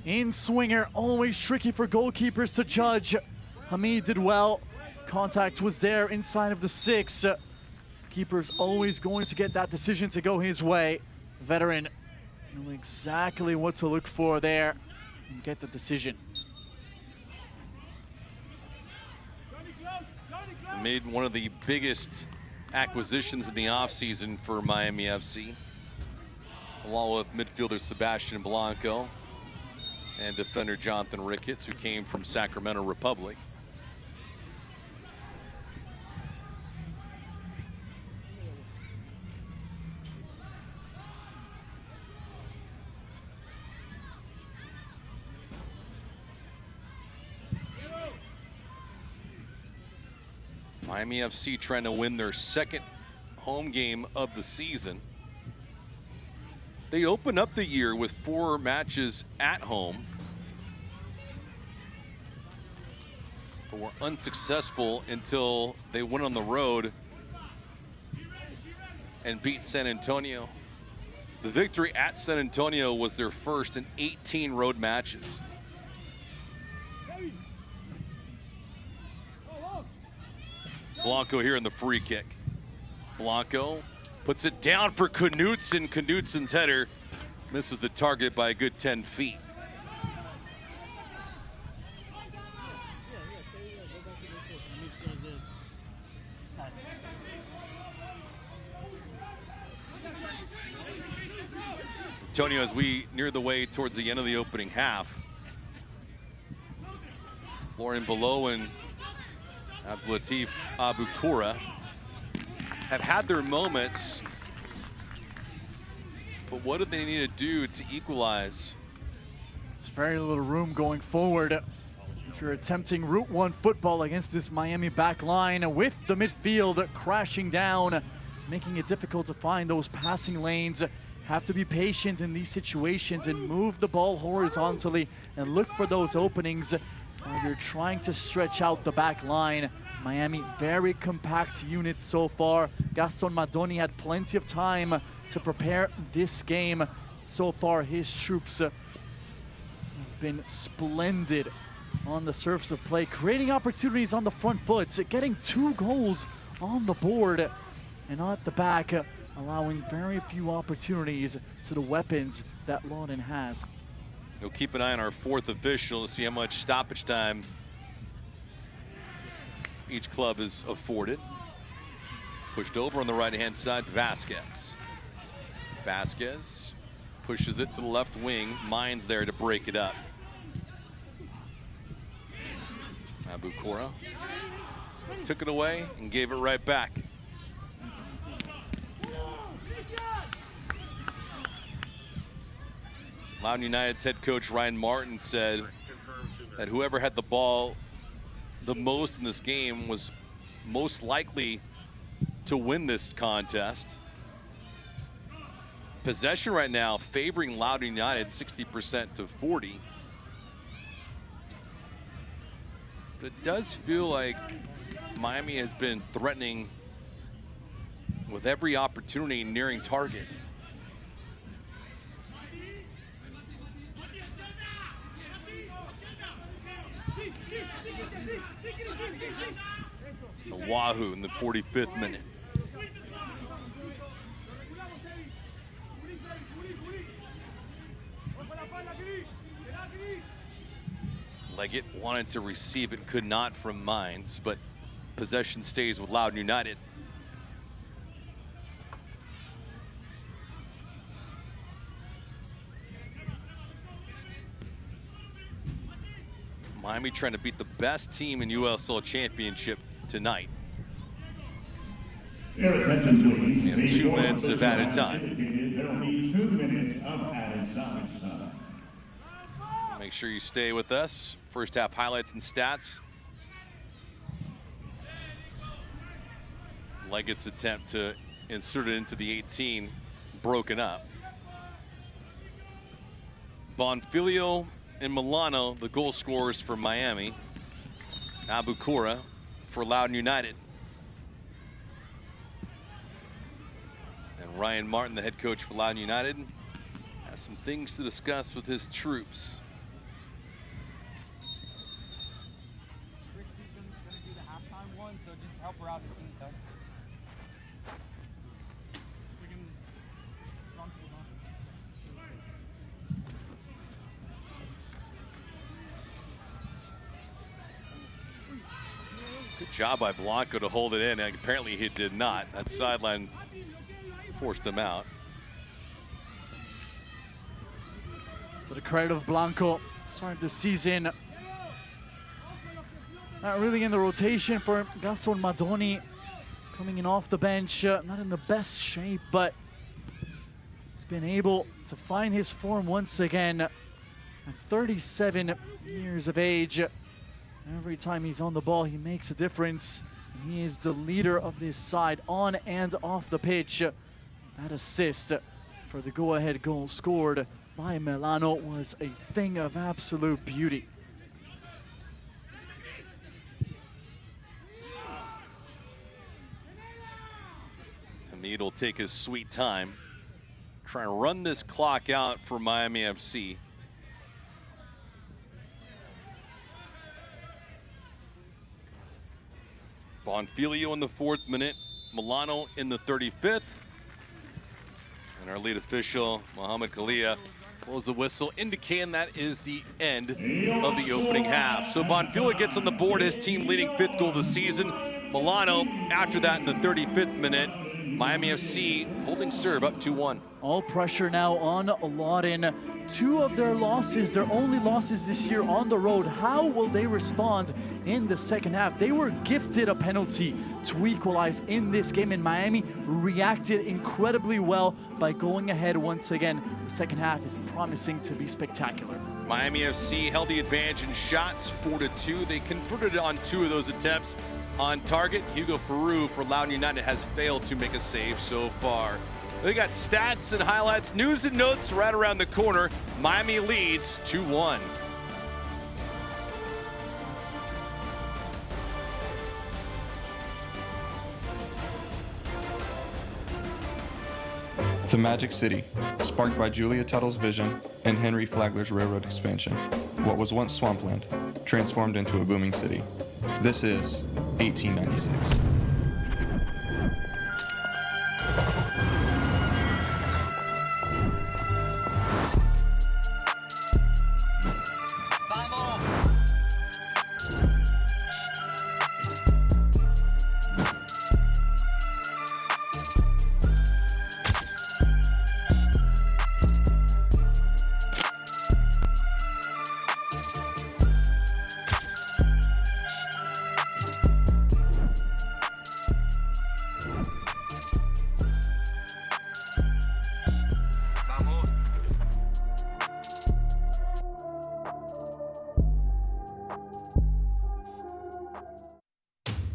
In swinger, always tricky for goalkeepers to judge. Hamid did well. Contact was there inside of the 6. Keeper's always going to get that decision to go his way. Veteran knew exactly what to look for there and get the decision.
Made one of the biggest acquisitions in the offseason for Miami FC, along with midfielder Sebastian Blanco and defender Jonathan Ricketts, who came from Sacramento Republic. Miami FC trying to win their second home game of the season. They opened up the year with 4 matches at home, but were unsuccessful until they went on the road and beat San Antonio. The victory at San Antonio was their first in 18 road matches. Blanco here in the free kick. Blanco puts it down for Knutson. Knutson's header misses the target by a good 10 feet. Antonio, as we near the way towards the end of the opening half, Florian Below and Abdulatif Abukura have had their moments, but what do they need to do to equalize?
There's very little room going forward if you're attempting Route 1 football against this Miami back line, with the midfield crashing down, making it difficult to find those passing lanes. Have to be patient in these situations and move the ball horizontally and look for those openings. You're trying to stretch out the back line. Miami, very compact unit so far. Gaston Madoni had plenty of time to prepare this game. So far, his troops have been splendid on the surface of play, creating opportunities on the front foot, getting 2 goals on the board, and at the back, allowing very few opportunities to the weapons that Loudoun has.
We'll keep an eye on our 4th official to see how much stoppage time each club is afforded. Pushed over on the right-hand side, Vasquez. Vasquez pushes it to the left wing. Mines there to break it up. Abukura took it away and gave it right back. Loudoun United's head coach Ryan Martin said that whoever had the ball the most in this game was most likely to win this contest. Possession right now favoring Loudoun United 60% to 40. But it does feel like Miami has been threatening with every opportunity nearing target. Wahoo in the 45th minute. Leggett wanted to receive it, could not from Mines, but possession stays with Loudoun United. Miami trying to beat the best team in USL Championship tonight. And 2 minutes of added time. Make sure you stay with us. First half highlights and stats. Leggett's attempt to insert it into the 18, broken up. Bonfilio and Milano, the goal scorers for Miami. Abukura for Loudoun United. And Ryan Martin, the head coach for Loudoun United, has some things to discuss with his troops. Good job by Blanco to hold it in, and apparently he did not. That sideline forced him out.
So the credit of Blanco starting the season. Not really in the rotation for Gaston Madoni, coming in off the bench, not in the best shape, but he's been able to find his form once again at 37 years of age. Every time he's on the ball, he makes a difference. And he is the leader of this side on and off the pitch. That assist for the go-ahead goal scored by Milano was a thing of absolute beauty.
Hamid will take his sweet time, trying to run this clock out for Miami FC. Bonfilio in the 4th minute, Milano in the 35th. And our lead official, Mohamed Kalia, blows the whistle, indicating that is the end of the opening half. So Bonfilio gets on the board, his team leading 5th goal of the season. Milano, after that in the 35th minute, Miami FC holding serve up 2-1.
All pressure now on Loudoun. 2 of their losses, their only losses this year on the road. How will they respond in the second half? They were gifted a penalty to equalize in this game, and Miami reacted incredibly well by going ahead once again. The second half is promising to be spectacular.
Miami FC held the advantage in shots, 4-2. They converted on 2 of those attempts on target. Hugo Ferrou for Loudoun United has failed to make a save so far. They got stats and highlights, news and notes right around the corner. Miami leads 2-1.
The Magic City, sparked by Julia Tuttle's vision and Henry Flagler's railroad expansion. What was once swampland, transformed into a booming city. This is 1896.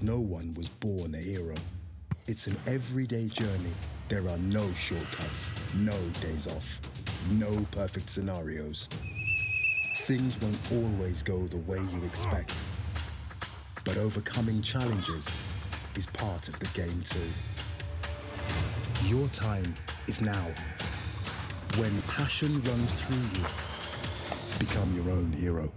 No one was born a hero. It's an everyday journey. There are no shortcuts, no days off, no perfect scenarios. Things won't always go the way you expect. But overcoming challenges is part of the game too. Your time is now. When passion runs through you, become your own hero.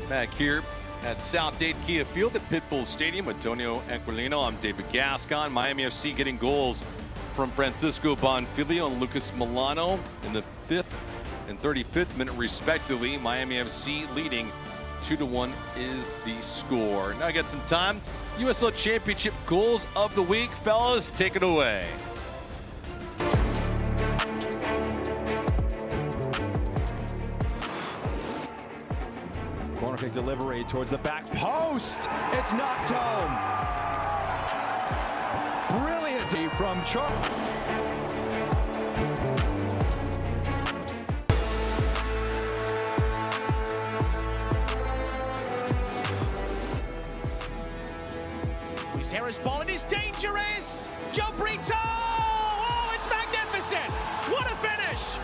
Back here at South Dade Kia Field at Pitbull Stadium, Antonio Aquilino. I'm David Gascon. Miami FC getting goals from Francisco Bonfiglio and Lucas Milano in the 5th and 35th minute respectively. Miami FC leading 2-1 is the score. Now I got some time. USL Championship goals of the week. Fellas, take it away.
Corner kick delivery towards the back post. It's knocked home. Brilliant from Charles.
Harris ball, and is dangerous. Joe Brito! Oh, it's magnificent! What a finish!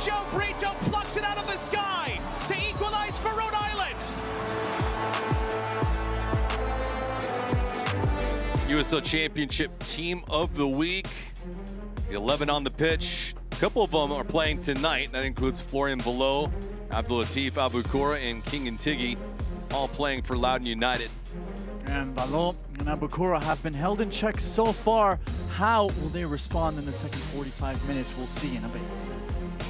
Joe Brito plucks it out of the sky to equalize for Rhode Island.
USL Championship Team of the Week. The 11 on the pitch. A couple of them are playing tonight. That includes Florian Below, Abdulatif Abukora, and King and Tiggy, all playing for Loudoun United.
And Balo and Abukora have been held in check so far. How will they respond in the second 45 minutes? We'll see in a bit.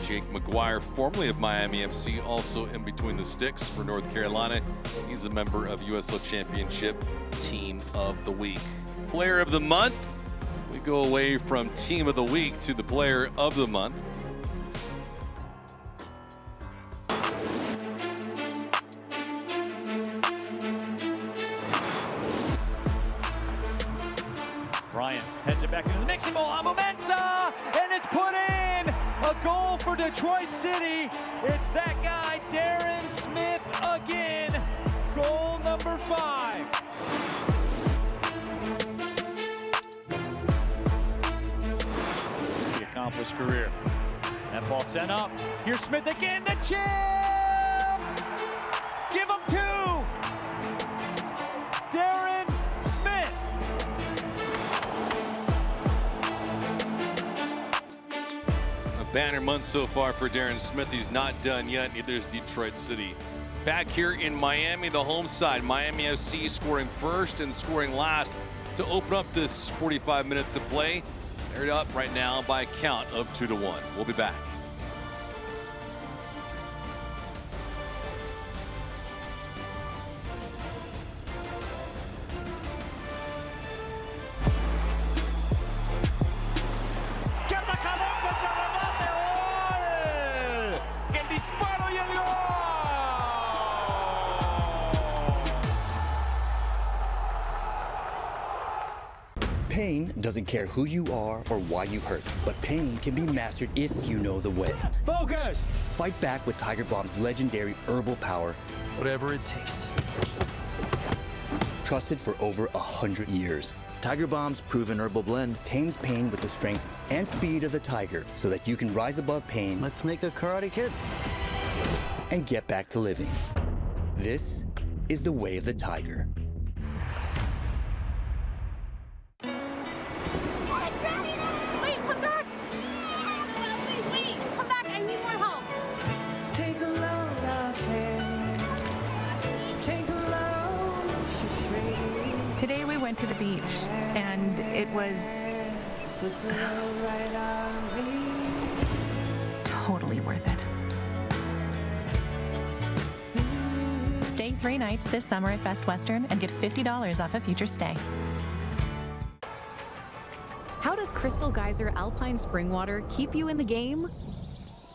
Jake McGuire, formerly of Miami FC, also in between the sticks for North Carolina. He's a member of USL Championship Team of the Week. Player of the Month. We go away from Team of the Week to the Player of the Month.
Bryant heads it back into the mixing bowl. Momenza, and it's put in. A goal for Detroit City. It's that guy, Darren Smith, again. Goal number 5. The accomplished career. That ball sent up. Here's Smith again, the chip! Give him 2! Darren Smith.
Banner month so far for Darren Smith. He's not done yet. Neither is Detroit City. Back here in Miami, the home side, Miami FC scoring first and scoring last to open up this 45 minutes of play. They're up right now by a count of 2-1. We'll be back.
Pain doesn't care who you are or why you hurt, but pain can be mastered if you know the way.
Focus!
Fight back with Tiger Balm's legendary herbal power.
Whatever it takes.
Trusted for over 100 years. Tiger Balm's proven herbal blend tames pain with the strength and speed of the tiger so that you can rise above pain.
Let's make a Karate Kid.
And get back to living. This is the way of the tiger.
Today we went to the beach, and it was totally worth it. Stay 3 nights this summer at Best Western and get $50 off a future stay.
How does Crystal Geyser Alpine Spring Water keep you in the game?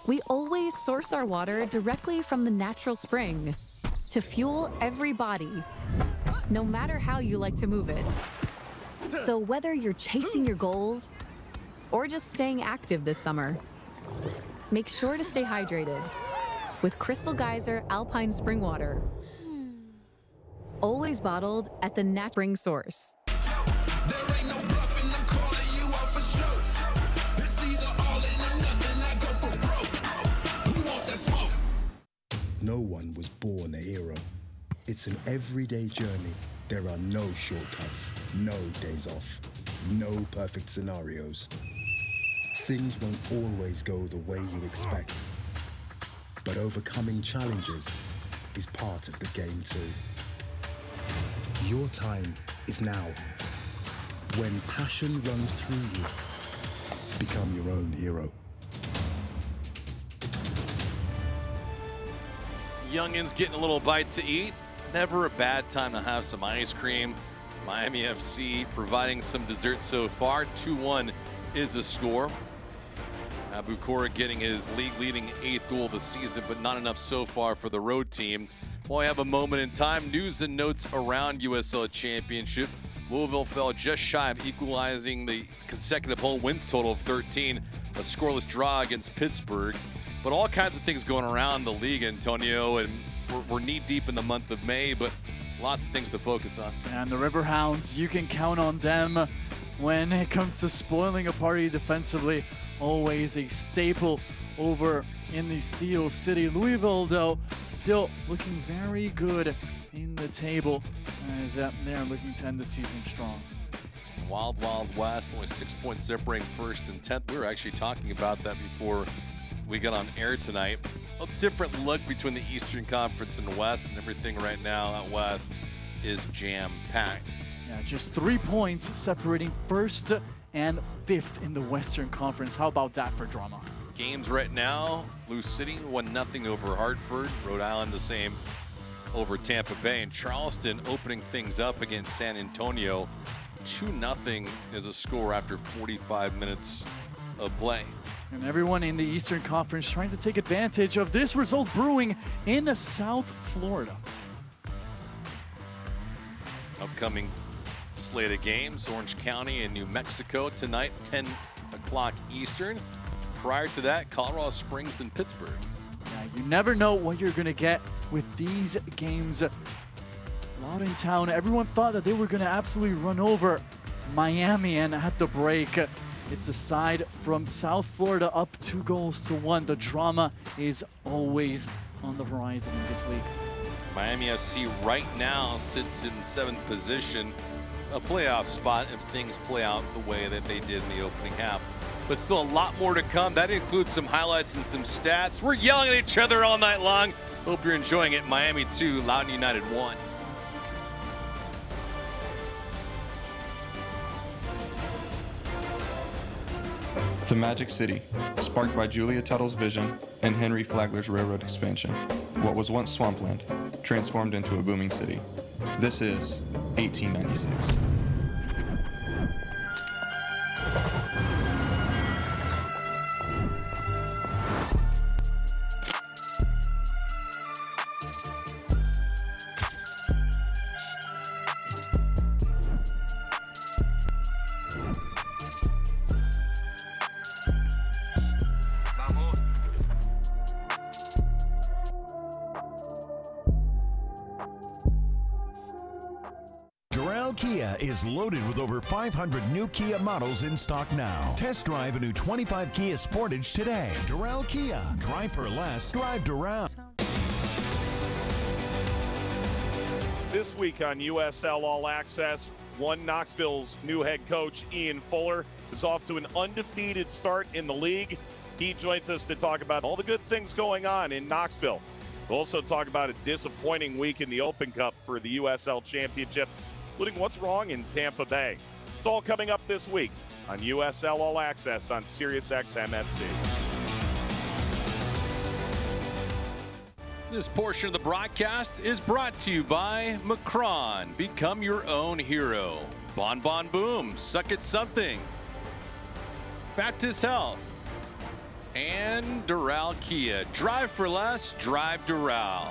We always source our water directly from the natural spring to fuel every body, no matter how you like to move it. So whether you're chasing your goals or just staying active this summer, make sure to stay hydrated with Crystal Geyser Alpine Spring Water. Always bottled at the Nat Spring source.
No one was born a hero. It's an everyday journey. There are no shortcuts, no days off, no perfect scenarios. Things won't always go the way you expect. But overcoming challenges is part of the game too. Your time is now. When passion runs through you, become your own hero.
Youngins getting a little bite to eat. Never a bad time to have some ice cream. Miami FC providing some dessert so far. 2-1 is the score. Abukora getting his league-leading 8th goal of the season, but not enough so far for the road team. While we have a moment in time, news and notes around USL Championship. Louisville fell just shy of equalizing the consecutive home wins total of 13, a scoreless draw against Pittsburgh. But all kinds of things going around the league, Antonio, and we're knee-deep in the month of May, but lots of things to focus on.
And the Riverhounds, you can count on them when it comes to spoiling a party defensively. Always a staple over in the Steel City. Louisville, though, still looking very good in the table as they're looking to end the season strong.
Wild, Wild West, only 6 points separating first and 10th. We were actually talking about that before we got on air tonight. A different look between the Eastern Conference and the West, and everything right now out West is jam-packed.
Yeah, just 3 points separating first and 5th in the Western Conference. How about that for drama?
Games right now, Blue City 1-0 over Hartford. Rhode Island the same over Tampa Bay. And Charleston opening things up against San Antonio. 2-0 is a score after 45 minutes of play.
And everyone in the Eastern Conference trying to take advantage of this result brewing in South Florida.
Upcoming slate of games, Orange County and New Mexico tonight, 10 o'clock Eastern. Prior to that, Colorado Springs and Pittsburgh.
Yeah, you never know what you're going to get with these games. Loudoun Town, everyone thought that they were going to absolutely run over Miami, and at the break, it's a side from South Florida up 2-1. The drama is always on the horizon in this league.
Miami FC right now sits in 7th position, a playoff spot if things play out the way that they did in the opening half. But still a lot more to come. That includes some highlights and some stats. We're yelling at each other all night long. Hope you're enjoying it. Miami 2, Loudoun United 1.
The Magic City, sparked by Julia Tuttle's vision and Henry Flagler's railroad expansion. What was once swampland, transformed into a booming city. This is 1896.
Kia is loaded with over 500 new Kia models in stock now. Test drive a new 25 Kia Sportage today. Doral Kia. Drive for less. Drive Doral.
This week on USL All Access, One Knoxville's new head coach, Ian Fuller, is off to an undefeated start in the league. He joins us to talk about all the good things going on in Knoxville. We'll also talk about a disappointing week in the Open Cup for the USL Championship, including what's wrong in Tampa Bay. It's all coming up this week on USL All Access on SiriusXM FC.
This portion of the broadcast is brought to you by Macron. Become your own hero. Bon Bon Boom. Suck at something. Baptist Health. And Doral Kia. Drive for less. Drive Doral.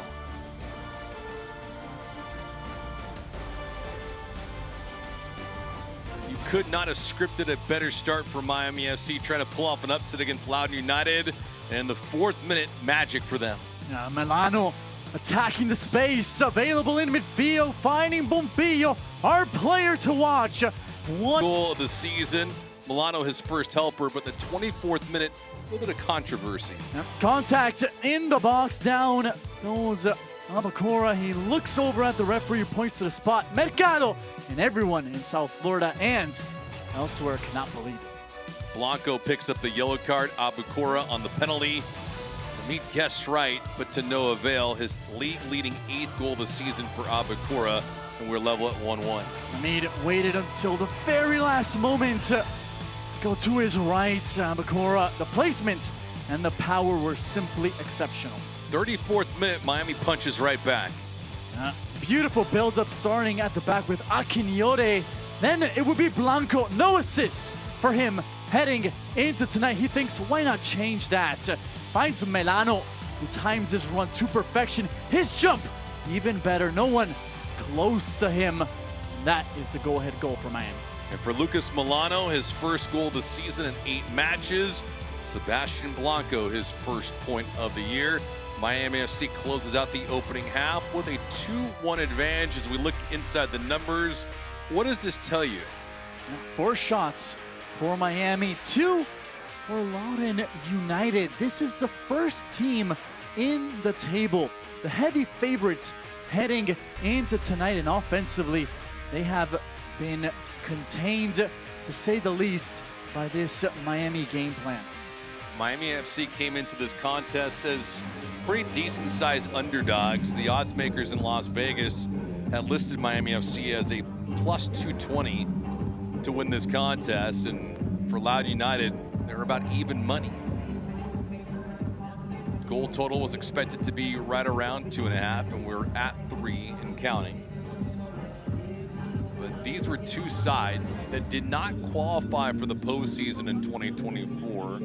Could not have scripted a better start for Miami FC, trying to pull off an upset against Loudoun United, and the 4th minute magic for them.
Milano attacking the space, available in midfield, finding Bombillo, our player to watch.
One goal of the season. Milano his first helper, but the 24th minute, a little bit of controversy.
Contact in the box, down goes Abukora. He looks over at the referee, points to the spot. Mercado and everyone in South Florida and elsewhere cannot believe it.
Blanco picks up the yellow card. Abukora on the penalty. Meet guessed right, but to no avail. His league-leading 8th goal of the season for Abakura, and we're level at 1-1.
Hamid waited until the very last moment to go to his right. Abakura, the placement and the power were simply exceptional.
34th minute, Miami punches right back.
Beautiful build-up starting at the back with Akinyore. Then it would be Blanco. No assist for him heading into tonight. He thinks, why not change that? Finds Melano, who times his run to perfection. His jump, even better. No one close to him. That is the go-ahead goal for Miami.
And for Lucas Milano, his first goal of the season in 8 matches. Sebastian Blanco, his first point of the year. Miami FC closes out the opening half with a 2-1 advantage. As we look inside the numbers, what does this tell you?
4 shots for Miami, 2 for Loudoun United. This is the first team in the table. The heavy favorites heading into tonight, and offensively, they have been contained, to say the least, by this Miami game plan.
Miami FC came into this contest as pretty decent-sized underdogs. The odds makers in Las Vegas had listed Miami FC as a plus 220 to win this contest, and for Loudoun United, they're about even money. Goal total was expected to be right around 2.5, and we're at 3 and counting. But these were two sides that did not qualify for the postseason in 2024.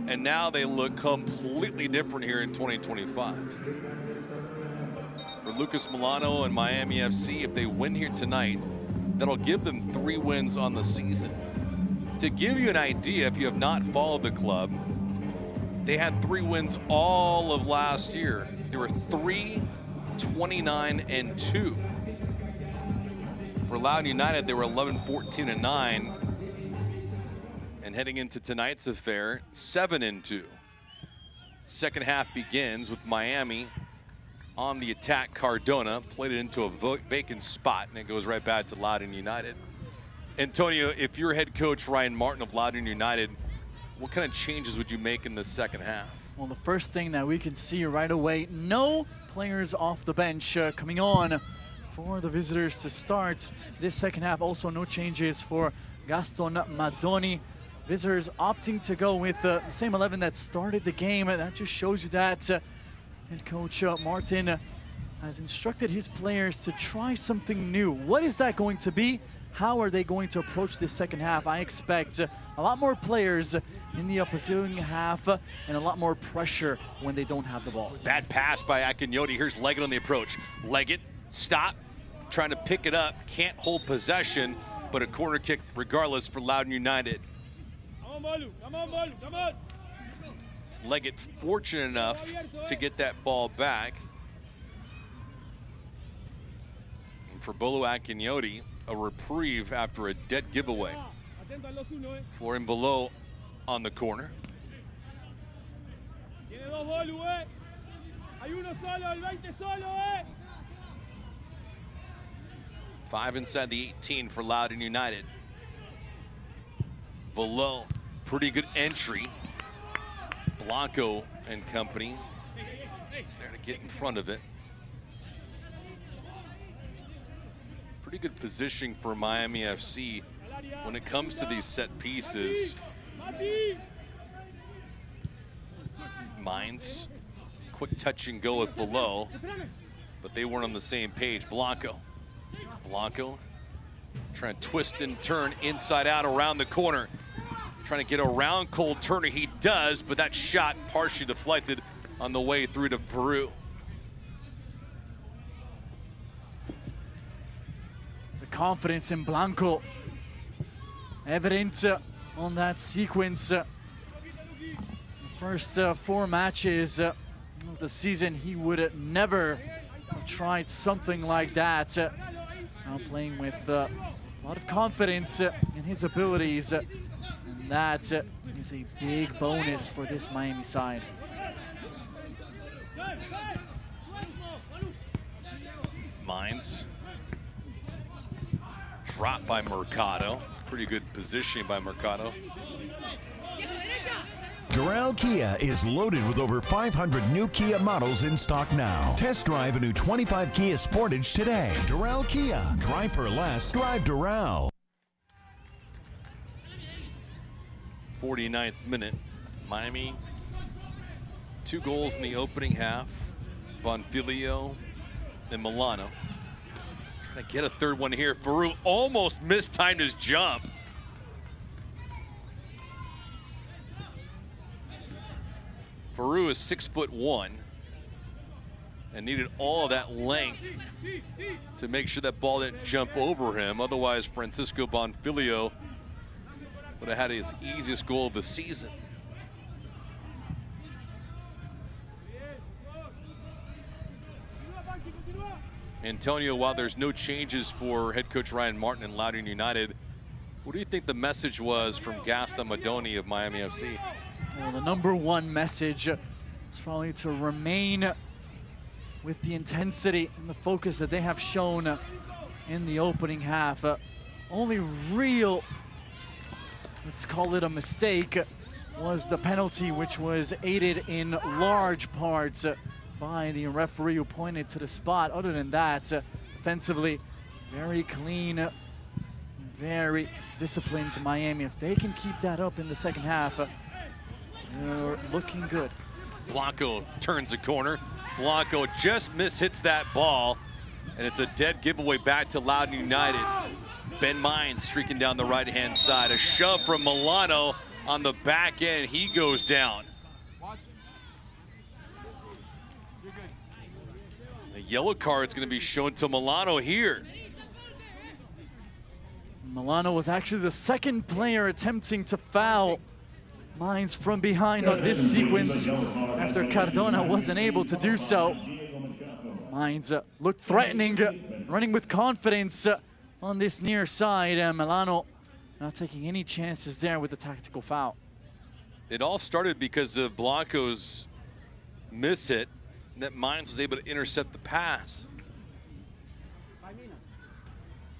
And now they look completely different here in 2025. For Lucas Milano and Miami FC, if they win here tonight, that'll give them 3 wins on the season. To give you an idea, if you have not followed the club, they had 3 wins all of last year. They were 3-29-2. For Loudoun United, they were 11-14-9. And heading into tonight's affair, 7-2. Second half begins with Miami on the attack. Cardona played it into a vacant spot, and it goes right back to Loudoun United. Antonio, if you're head coach Ryan Martin of Loudoun United, what kind of changes would you make in the second half?
Well, the first thing that we can see right away, no players off the bench coming on for the visitors to start this second half. Also, no changes for Gaston Madoni. Visitors opting to go with the same 11 that started the game. That just shows you that head coach Martin has instructed his players to try something new. What is that going to be? How are they going to approach this second half? I expect a lot more players in the opposing half and a lot more pressure when they don't have the ball.
Bad pass by Akinyoti. Here's Leggett on the approach. Leggett, stop, trying to pick it up, can't hold possession, but a corner kick regardless for Loudoun United. Leggett fortunate enough to get that ball back. And for Bolo Akinyoti, a reprieve after a dead giveaway. Florian Below on the corner. 5 inside the 18 for Loudoun United. Below, pretty good entry. Blanco and company there to get in front of it. Pretty good positioning for Miami FC when it comes to these set pieces. Mines, quick touch and go with Below, but they weren't on the same page. Blanco trying to twist and turn inside out around the corner. Trying to get around Cole Turner, he does, but that shot partially deflected on the way through to Peru.
The confidence in Blanco evident on that sequence. The first 4 matches of the season, he would never have tried something like that. Now playing with a lot of confidence in his abilities. That is a big bonus for this Miami side.
Mines. Drop by Mercado. Pretty good positioning by Mercado.
Doral Kia is loaded with over 500 new Kia models in stock now. Test drive a new 25 Kia Sportage today. Doral Kia. Drive for less. Drive Doral.
49th minute. Miami, 2 goals in the opening half. Bonfiglio and Milano. Trying to get a third one here. Farouk almost mistimed his jump. Farouk is 6'1" and needed all of that length to make sure that ball didn't jump over him. Otherwise, Francisco Bonfiglio would have had his easiest goal of the season. Antonio, while there's no changes for head coach Ryan Martin and Loudoun United, what do you think the message was from Gaston Madoni of Miami FC?
Well, the #1 message is probably to remain with the intensity and the focus that they have shown in the opening half. Only real, let's call it a mistake, was the penalty, which was aided in large parts by the referee who pointed to the spot. Other than that, defensively, very clean, very disciplined to Miami. If they can keep that up in the second half, they're looking good.
Blanco turns the corner. Blanco just mishits that ball, and it's a dead giveaway back to Loudoun United. Ben Mines streaking down the right-hand side. A shove from Milano on the back end. He goes down. A yellow card's going to be shown to Milano here.
Milano was actually the second player attempting to foul Mines from behind on this sequence after Cardona wasn't able to do so. Mines looked threatening, running with confidence on this near side. Milano not taking any chances there with the tactical foul.
It all started because of Blanco's miss hit, that Mines was able to intercept the pass.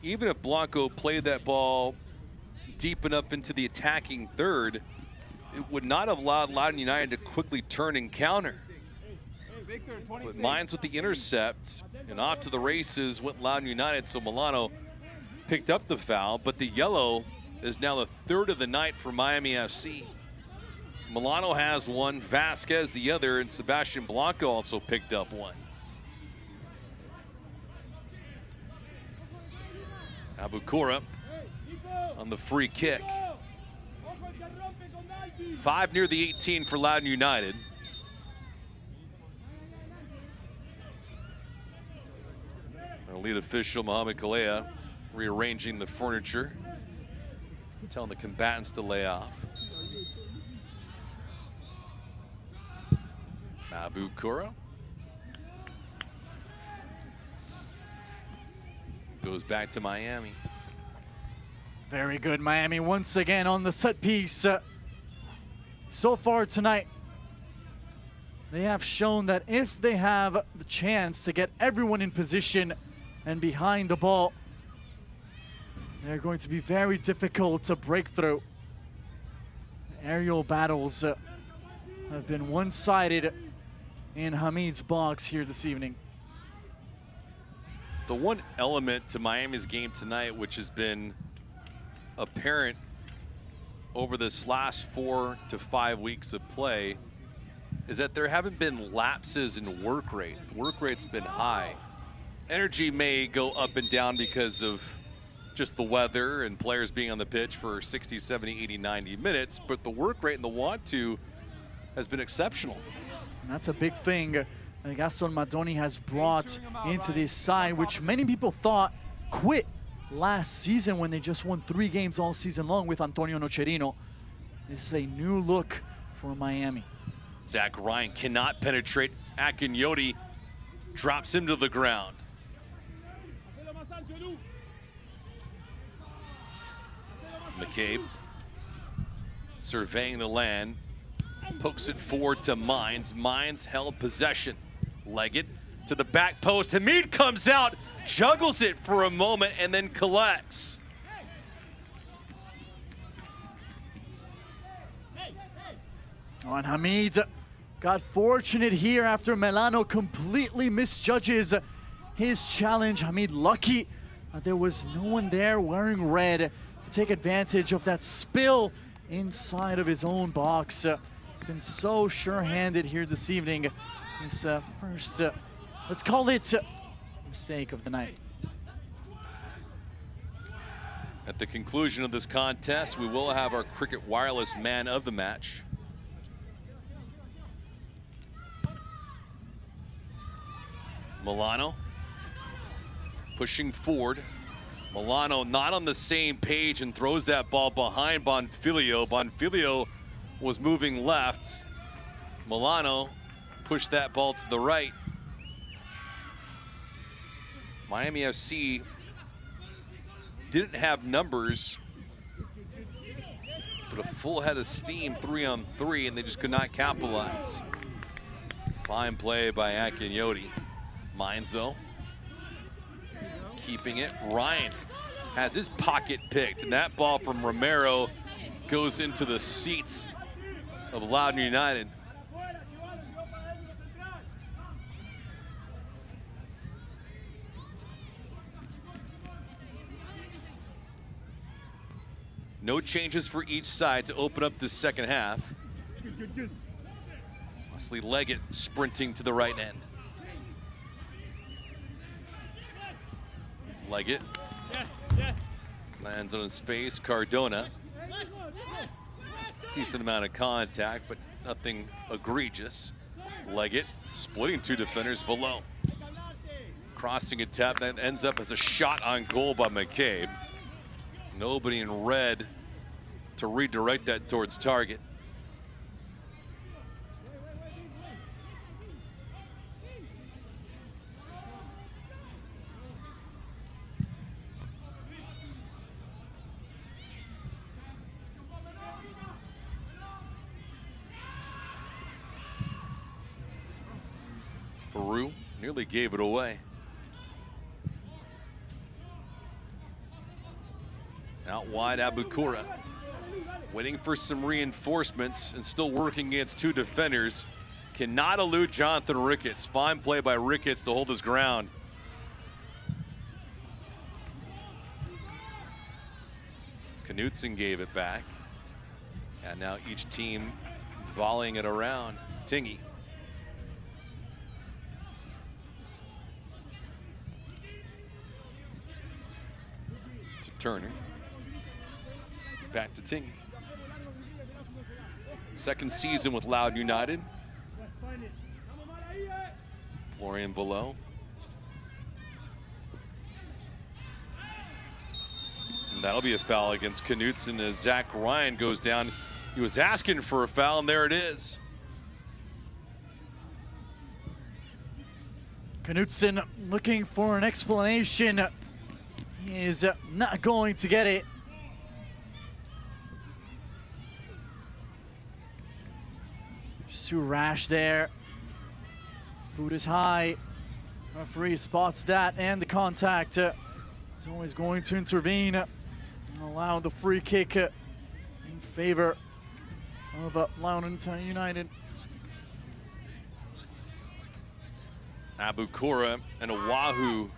Even if Blanco played that ball deep enough into the attacking third, it would not have allowed Loudoun United to quickly turn and counter. But Mines with the intercept, and off to the races went Loudoun United, so Milano picked up the foul, but the yellow is now the 3rd of the night for Miami FC. Milano has one, Vasquez the other, and Sebastian Blanco also picked up one. Abukura on the free kick. 5 near the 18 for Loudoun United. Our lead official, Mohamed Kalea, rearranging the furniture, telling the combatants to lay off. Abukura goes back to Miami.
Very good, Miami once again on the set piece. So far tonight, they have shown that if they have the chance to get everyone in position and behind the ball, they're going to be very difficult to break through. Aerial battles have been one-sided in Hamid's box here this evening.
The one element to Miami's game tonight, which has been apparent over this last 4 to 5 weeks of play, is that there haven't been lapses in work rate. Work rate's been high. Energy may go up and down because of just the weather and players being on the pitch for 60, 70, 80, 90 minutes, but the work rate and the want to has been exceptional.
And that's a big thing that Gaston Madoni has brought into this side, which many people thought quit last season when they just won 3 games all season long with Antonio Nocerino. This is a new look for Miami.
Zach Ryan cannot penetrate. Akinyoti drops him to the ground. McCabe surveying the land, pokes it forward to Mines. Mines held possession. Leggett to the back post. Hamid comes out, juggles it for a moment, and then collects.
Oh, and Hamid got fortunate here after Milano completely misjudges his challenge. Hamid lucky that there was no one there wearing red to take advantage of that spill inside of his own box. He's been so sure-handed here this evening. His first, let's call it, mistake of the night.
At the conclusion of this contest, we will have our Cricket Wireless Man of the Match. Milano pushing forward. Milano not on the same page and throws that ball behind Bonfiglio. Bonfiglio was moving left. Milano pushed that ball to the right. Miami FC didn't have numbers, but a full head of steam 3-on-3, and they just could not capitalize. Fine play by Akinyoti. Mines though, keeping it. Ryan has his pocket picked, and that ball from Romero goes into the seats of Loudoun United. No changes for each side to open up this second half. Wesley Leggett sprinting to the right end. Leggett lands on his face. Cardona. Decent amount of contact, but nothing egregious. Leggett splitting two defenders below. Crossing attempt that ends up as a shot on goal by McCabe. Nobody in red to redirect that towards target. Farouk nearly gave it away. Out wide, Abukura waiting for some reinforcements and still working against two defenders. Cannot elude Jonathan Ricketts. Fine play by Ricketts to hold his ground. Knutson gave it back. And now each team volleying it around. Tingy. To Turner. Back to Tingy. Second season with Loudoun United. Florian below. And that'll be a foul against Knutson as Zach Ryan goes down. He was asking for a foul, and there it is.
Knutson looking for an explanation. He is not going to get it. Just too rash there. His boot is high. Referee spots that, and the contact is always going to intervene and allow the free kick in favor of Loudoun United.
Abukura and Oahu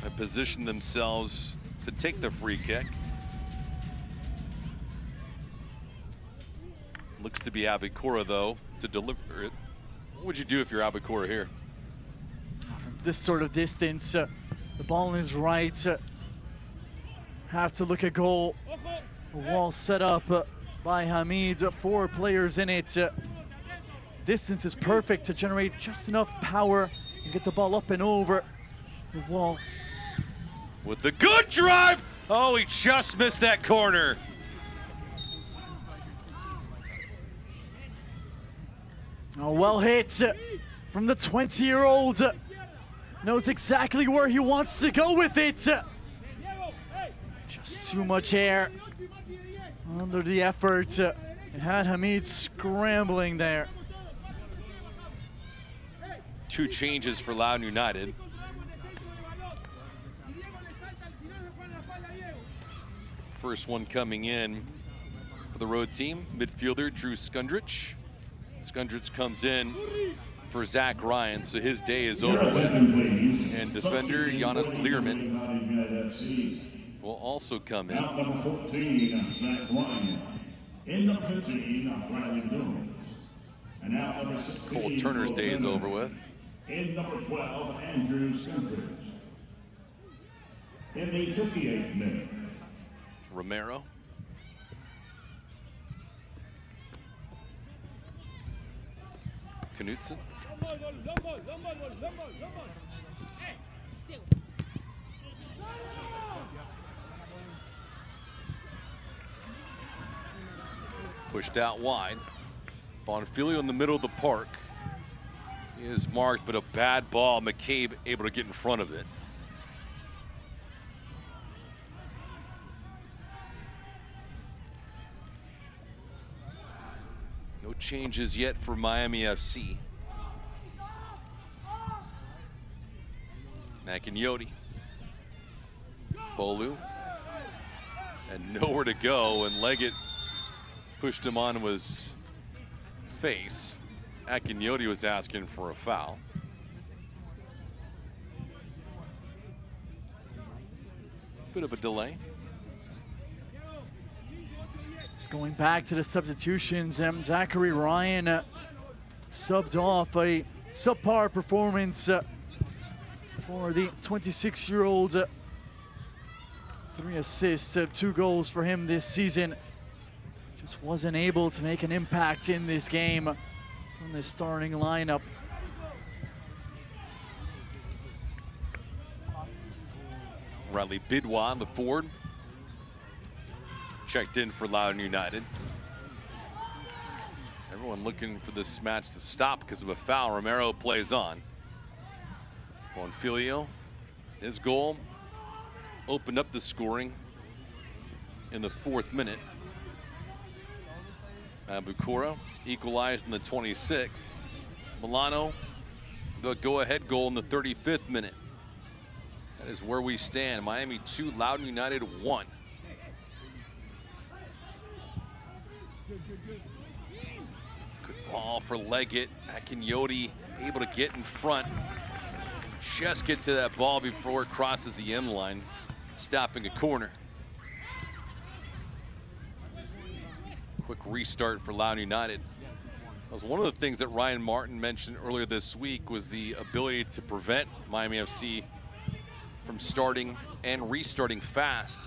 have positioned themselves to take the free kick. Looks to be Abukura though to deliver it. What would you do if you're Abukura here?
From this sort of distance, the ball is right. Have to look at goal. A wall set up by Hamid. 4 players in it. Distance is perfect to generate just enough power and get the ball up and over the wall.
With the good drive. Oh, he just missed that corner.
Oh, well hit from the 20-year-old. Knows exactly where he wants to go with it. Just too much air under the effort. It had Hamid scrambling there.
2 changes for Loudoun United. First one coming in for the road team, midfielder Drew Skundrich. Skundrich comes in for Zach Ryan, so his day is over with. And defender Giannis Learman will also come in.
Number 14, Zach Ryan. In the pitching, Riley Jones. And now number 16,
Cole Turner's day is over with.
In number 12, Andrew Skundrich. In the 58th minute,
Romero. Knutson. Pushed out wide. Bonfilio in the middle of the park. He is marked, but a bad ball. McCabe able to get in front of it. No changes yet for Miami FC. Makinyoti. Bolu. And nowhere to go, and Leggett pushed him on his face. Akinyoti was asking for a foul. Bit of a delay.
Just going back to the substitutions, Zachary Ryan subbed off a subpar performance for the 26-year-old. 3 assists, 2 goals for him this season. Just wasn't able to make an impact in this game from the starting lineup.
Riley Bidwa, the forward, checked in for Loudoun United. Everyone looking for this match to stop because of a foul. Romero plays on. Bonfilio, his goal opened up the scoring in the 4th minute. Abukura equalized in the 26th. Milano, the go-ahead goal in the 35th minute. That is where we stand. Miami 2, Loudoun United 1. Good ball for Leggett. Akinyoti able to get in front. Just get to that ball before it crosses the end line, stopping a corner. Quick restart for Loudoun United. That was one of the things that Ryan Martin mentioned earlier this week, was the ability to prevent Miami FC from starting and restarting fast.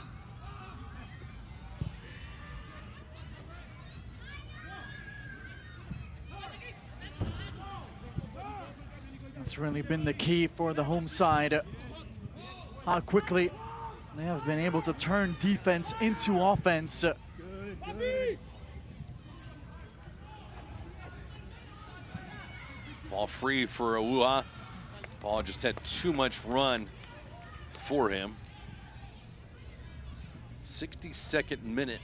That's really been the key for the home side. How quickly they have been able to turn defense into offense.
Ball free for Aua. Ball just had too much run for him. 62nd minute.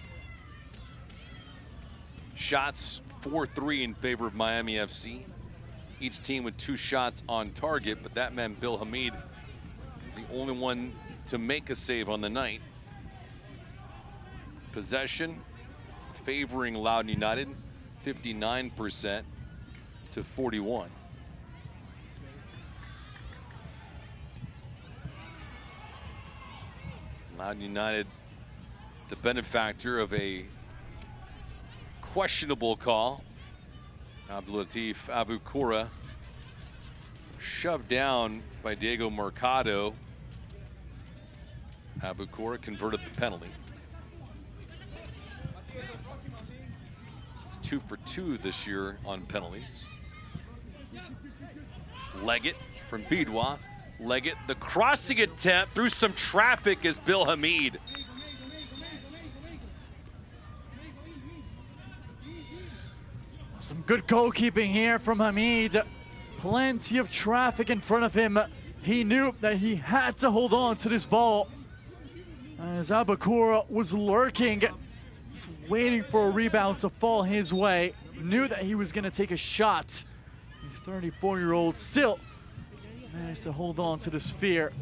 Shots 4-3 in favor of Miami FC. Each team with 2 shots on target, but that man Bill Hamid is the only one to make a save on the night. Possession favoring Loudoun United, 59% to 41. Loudoun United, the benefactor of a questionable call. Abdulatif Abukura shoved down by Diego Mercado. Abukura converted the penalty. It's 2 for 2 this year on penalties. Leggett from Bidwa. Leggett, the crossing attempt through some traffic is Bill Hamid.
Some good goalkeeping here from Hamid. Plenty of traffic in front of him. He knew that he had to hold on to this ball, as Abukura was lurking, just waiting for a rebound to fall his way. Knew that he was going to take a shot. The 34-year-old still managed to hold on to the sphere.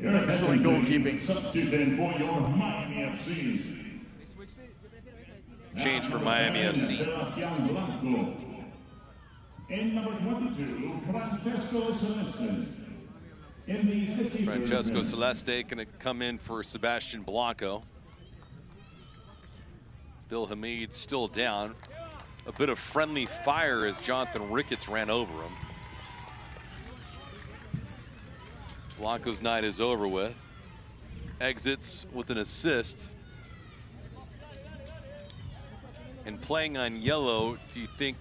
Excellent goalkeeping.
Substitute for your Miami FC,
Change for Miami FC.
In number 22, Francesco Celeste. In the 60th
Francesco Celeste going to come in for Sebastian Blanco. Bill Hamid still down. A bit of friendly fire as Jonathan Ricketts ran over him. Blanco's night is over with. Exits with an assist. And playing on yellow, do you think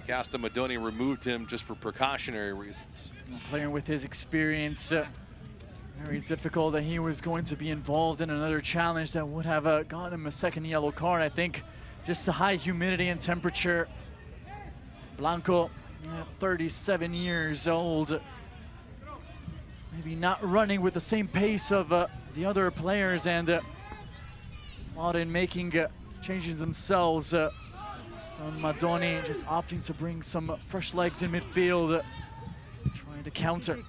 Castamadoni removed him just for precautionary reasons?
Playing with his experience, very difficult that he was going to be involved in another challenge that would have gotten him a second yellow card. I think just the high humidity and temperature. Blanco, 37 years old, maybe not running with the same pace of the other players, and Loudoun making changes themselves. Stan Madoni just opting to bring some fresh legs in midfield, trying to counter.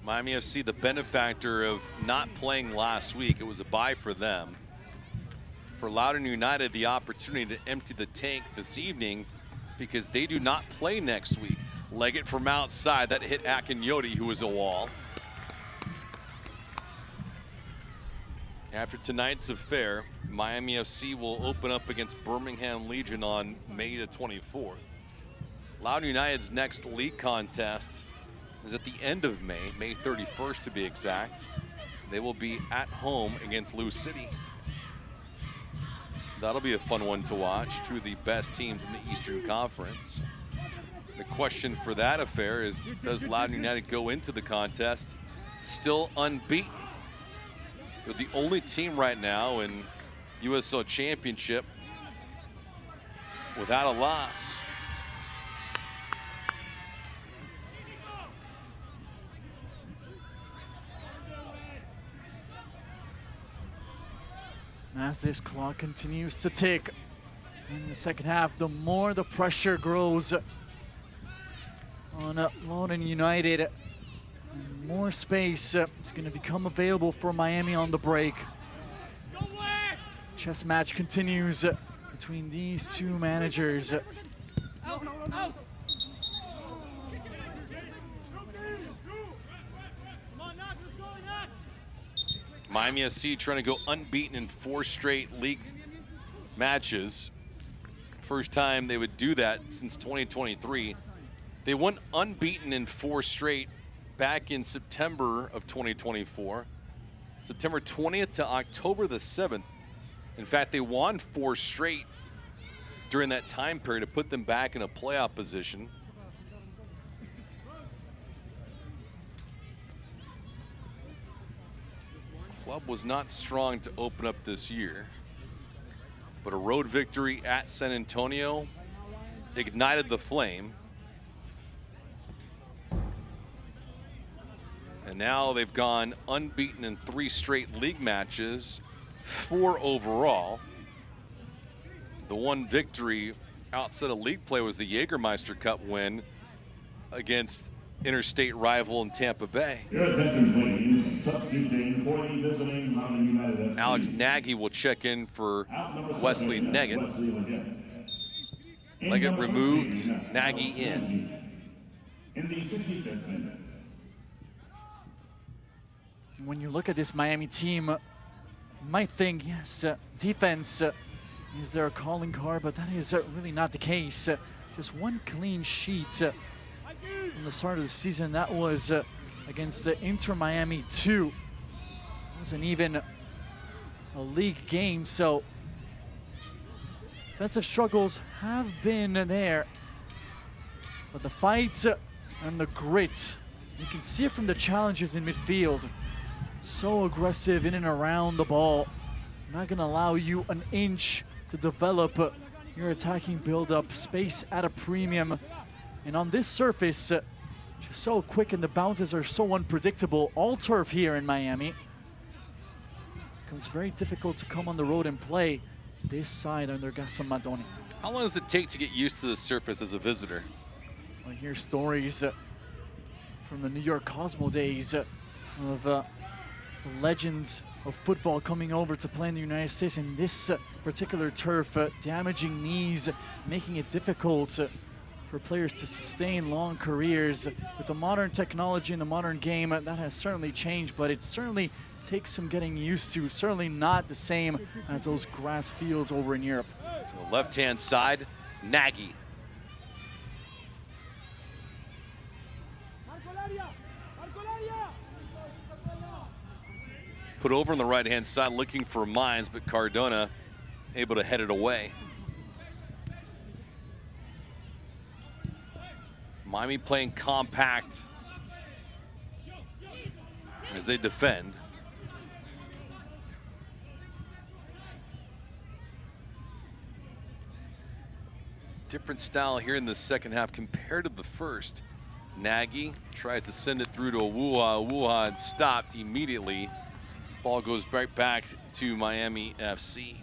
Miami FC, the benefactor of not playing last week. It was a bye for them. For Loudoun United, the opportunity to empty the tank this evening because they do not play next week. Leg it from outside. That hit Akinyoti, who was a wall. After tonight's affair, Miami FC will open up against Birmingham Legion on May the 24th. Loudoun United's next league contest is at the end of May, May 31st to be exact. They will be at home against Lou City. That'll be a fun one to watch. Two of the best teams in the Eastern Conference. The question for that affair is, does Loudoun United go into the contest still unbeaten? They're the only team right now in USL Championship without a loss.
As this clock continues to tick in the second half, the more the pressure grows on Loudoun United. More space is going to become available for Miami on the break. Chess match continues between these two managers.
Miami FC trying to go unbeaten in 4 straight league matches. First time they would do that since 2023. They went unbeaten in 4 straight back in September of 2024. September 20th to October the 7th. In fact, they won 4 straight during that time period to put them back in a playoff position. Club was not strong to open up this year, but a road victory at San Antonio ignited the flame. And now they've gone unbeaten in 3 straight league matches, 4 overall. The one victory outside of league play was the Jägermeister Cup win against interstate rival in Tampa Bay.
Your attention, please. Substituting for the visiting Loudoun United FC.
Alex Nagy will check in for Wesley Neggett. Leggett removed, Nagy in.
In the 65th minute.
When you look at this Miami team, you might think, yes, defense is their calling card, but that is really not the case. Just 1 clean sheet from the start of the season. That was against the Inter Miami 2. It wasn't even a league game, so defensive struggles have been there. But the fight and the grit, you can see it from the challenges in midfield. So aggressive in and around the ball. Not gonna allow you an inch to develop your attacking build-up, space at a premium. And on this surface, just so quick, and the bounces are so unpredictable. All turf here in Miami. Becomes very difficult to come on the road and play this side under Gaston Madoni.
How long does it take to get used to the surface as a visitor?
I hear stories from the New York Cosmo days of the legends of football coming over to play in the United States, and this particular turf damaging knees, making it difficult for players to sustain long careers. With the modern technology and the modern game, that has certainly changed, but it certainly takes some getting used to. Certainly not the same as those grass fields over in Europe.
To the left-hand side, Nagy. Put over on the right-hand side, looking for Mines, but Cardona able to head it away. Miami playing compact as they defend. Different style here in the second half compared to the first. Nagy tries to send it through to Awuha. Awuha had stopped immediately. Ball goes right back to Miami FC.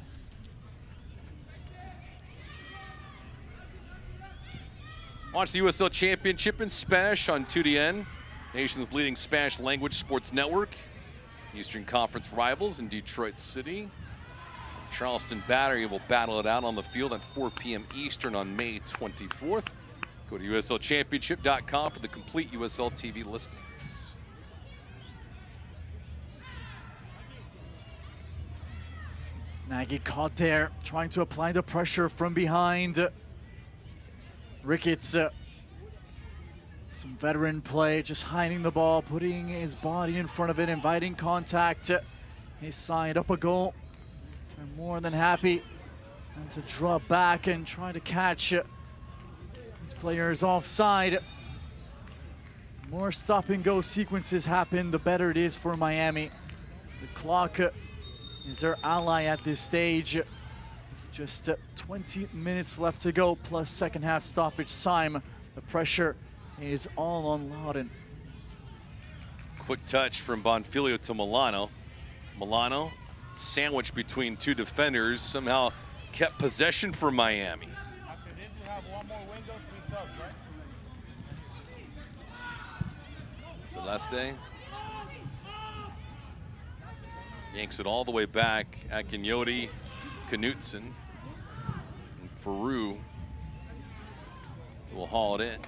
Watch the USL Championship in Spanish on 2DN, nation's leading Spanish language sports network. Eastern Conference rivals in Detroit City. Charleston Battery will battle it out on the field at 4 p.m. Eastern on May 24th. Go to USLChampionship.com for the complete USL TV listings.
Nagy caught there, trying to apply the pressure from behind. Ricketts, some veteran play, just hiding the ball, putting his body in front of it, inviting contact. His side up a goal. They're more than happy and to drop back and try to catch these players offside. More stop and go sequences happen, the better it is for Miami. The clock is their ally at this stage. Just 20 minutes left to go, plus second half stoppage time. The pressure is all on Loudoun.
Quick touch from Bonfiglio to Milano. Milano, sandwiched between two defenders, somehow kept possession for Miami.
After this, we have one more window, 3 subs, right?
Celeste yanks it all the way back. Akinyoti, Knutson, and Faru will haul it in.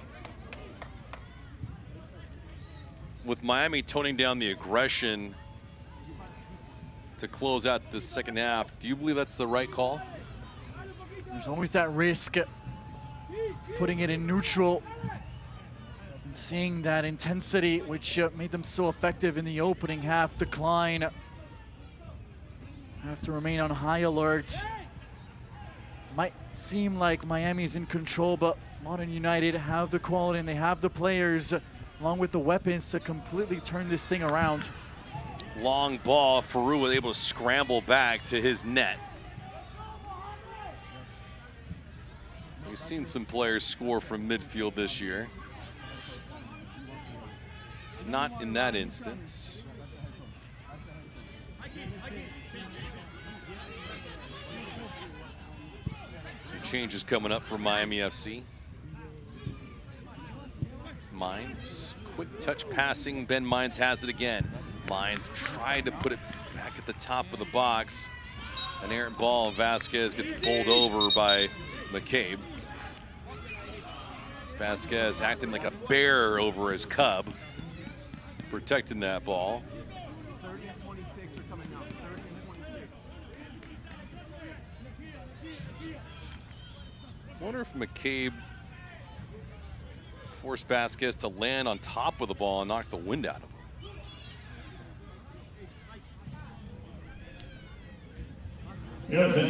With Miami toning down the aggression to close out the second half, do you believe that's the right call?
There's always that risk of putting it in neutral and seeing that intensity, which made them so effective in the opening half, decline. Have to remain on high alert. Might seem like Miami's in control, but Loudoun United have the quality and they have the players along with the weapons to completely turn this thing around.
Long ball, Faru was able to scramble back to his net. We've seen some players score from midfield this year. Not in that instance. Some changes coming up for Miami FC. Mines, quick touch passing, Ben Mines has it again. Mines tried to put it back at the top of the box. An errant ball, Vasquez gets bowled over by McCabe. Vasquez acting like a bear over his cub, protecting that ball.
30 and 26 are coming out. 30 and 26.
Wonder if McCabe forced Vasquez to land on top of the ball and knock the wind out of him.